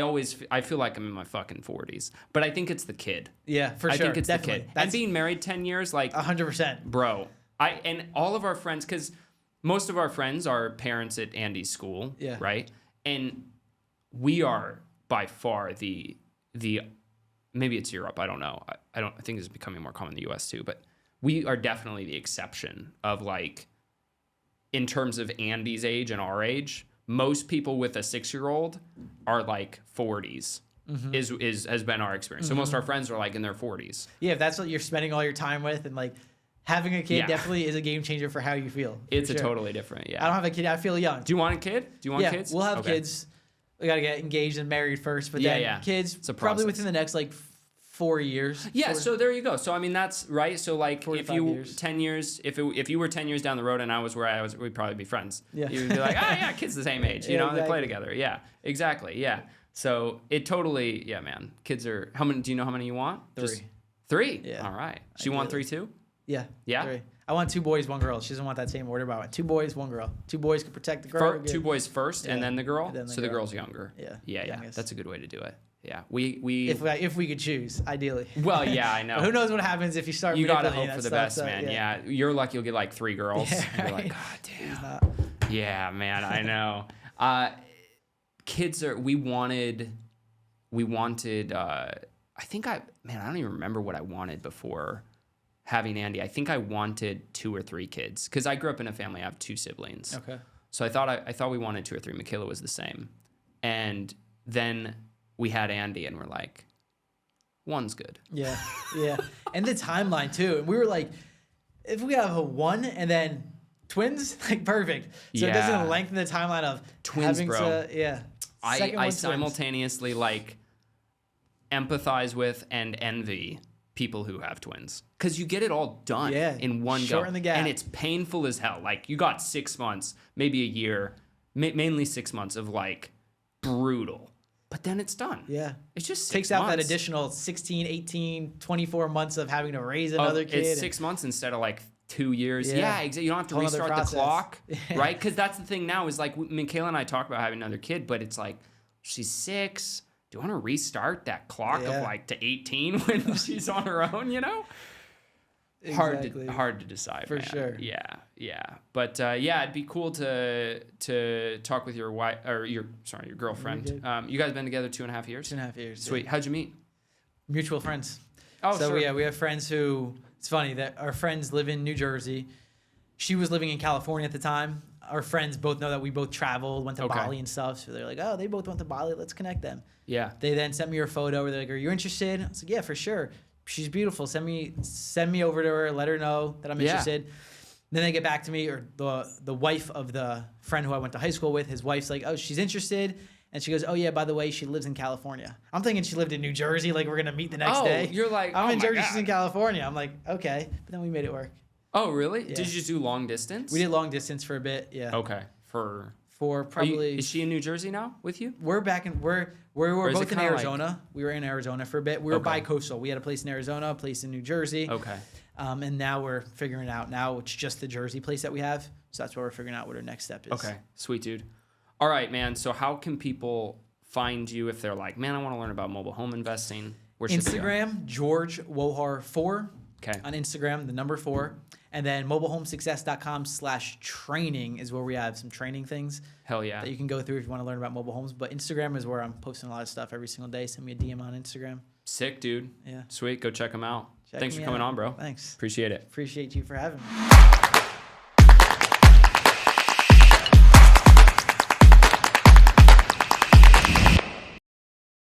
feel like I'm in my fucking 40s, but I think it's the kid. Yeah, for I sure. think it's Definitely. the kid. And being married 10 years, like 100%. bro, and all of our friends, because most of our friends are parents at Andy's school, Yeah. right? And we are by far the maybe it's Europe, I don't know. I think it's becoming more common in the US too, but we are definitely the exception of like in terms of Andy's age and our age. Most people with a 6-year-old are like 40s. Has been our experience. So most of our friends are like in their 40s. Yeah, if that's what you're spending all your time with, and like having a kid Yeah. definitely is a game changer for how you feel. It's for a sure. totally different, I yeah. don't have a kid. I feel young. Do you want a kid? Do you want Yeah, kids? we'll have Okay. kids. We got to get engaged and married first, but Yeah, then yeah. kids It's a probably process. within the next like 4 years. Yeah, so there you go. So I mean that's right. So like 4 to if 5 you years. 10 years, if you were 10 years down the road and I was where I was, we'd probably be friends. Yeah. You'd be like, oh yeah, kids the same age, you Yeah, know, they play exactly. together. Yeah, exactly. Yeah. So it totally, yeah, man. Kids are how many? Do you know how many you want? 3. Just 3. Yeah. All right. She want 3 too. Yeah. Yeah? 3. I want 2 boys, 1 girl. She doesn't want that same order, but I want 2 boys, 1 girl. 2 boys can protect the girl. good. 2 boys first, and Yeah. then the girl. And then the so the girl. girl's younger. Yeah. Yeah. Youngest. That's a good way to do it. Yeah. We. If we could choose, ideally. Well, yeah, I know. But who knows what happens if you start. You gotta manipulating hope for that the stuff, best, so, man. Yeah. You're lucky you'll get like 3 girls. Yeah, You're like, right. God damn. He's not. Yeah, man, I know. Kids are. We wanted. I don't even remember what I wanted before having Andy. I think I wanted 2 or 3 kids because I grew up in a family. I have 2 siblings. Okay. So I thought we wanted 2 or 3. Michaela was the same, and then we had Andy, and we're like, 1's good. Yeah, yeah, and the timeline too. And we were like, if we have a 1 and then twins, like perfect. So it Yeah. doesn't lengthen the timeline of Twins, having bro. to. Yeah. I Second one, twins. simultaneously like empathize with and envy people who have twins because you get it all done in one go, Shorten the gap. and it's painful as hell. Like you got 6 months, maybe a year, mainly 6 months of like brutal, but then it's done. Yeah. It's just 6 Takes out that months. additional 16, 18, 24 months of having to raise another kid. It's 6 months instead of like 2 years. Yeah. Yeah, exactly. You don't have to Whole other restart the process. clock, right? Because that's the thing now is like Michaela and I talk about having another kid, but it's like she's 6. Do you want to restart that clock Yeah. of like to 18 when she's on her own? You know, Exactly. hard to decide. For man. sure. Yeah. But yeah, it'd be cool to talk with your wife or your girlfriend. good. You guys been together 2.5 years. 2.5 years. Sweet. How'd you meet? Mutual friends. Oh, So sure. yeah, we have friends who. It's funny that our friends live in New Jersey. She was living in California at the time. Our friends both know that we both traveled, went to Okay. Bali and stuff. So they're like, oh, they both went to Bali. Let's connect them. Yeah. They then sent me her photo. Where they're like, are you interested? I was like, yeah, for sure. She's beautiful. Send me over to her. Let her know that I'm Yeah. interested. Then they get back to me, or the wife of the friend who I went to high school with. His wife's like, oh, she's interested. And she goes, oh, yeah, by the way, she lives in California. I'm thinking she lived in New Jersey, like we're going to meet the next day. You're like, I'm oh in my Jersey, God. she's in California. I'm like, okay. But then we made it work. Oh, really? Yeah. Did you just do long distance? We did long distance for a bit, yeah. Okay. For Probably... is she in New Jersey now with you? We're back in... We were is it both in kinda like- Arizona. We were in Arizona for a bit. We were Okay. bi-coastal. We had a place in Arizona, a place in New Jersey. Okay. And now we're figuring out. Now it's just the Jersey place that we have. So that's what we're figuring out what our next step is. Okay. Sweet, dude. All right, man. So how can people find you if they're like, man, I want to learn about mobile home investing? Where should they go? Instagram, George Wohar 4. Okay. On Instagram, the number 4. And then mobilehomesuccess.com/training is where we have some training things Hell yeah. that you can go through if you want to learn about mobile homes. But Instagram is where I'm posting a lot of stuff every single day. Send me a DM on Instagram. Sick, dude. Yeah. Sweet. Go check them out. Check Thanks for me coming out. on, bro. Thanks. Appreciate it. Appreciate you for having me.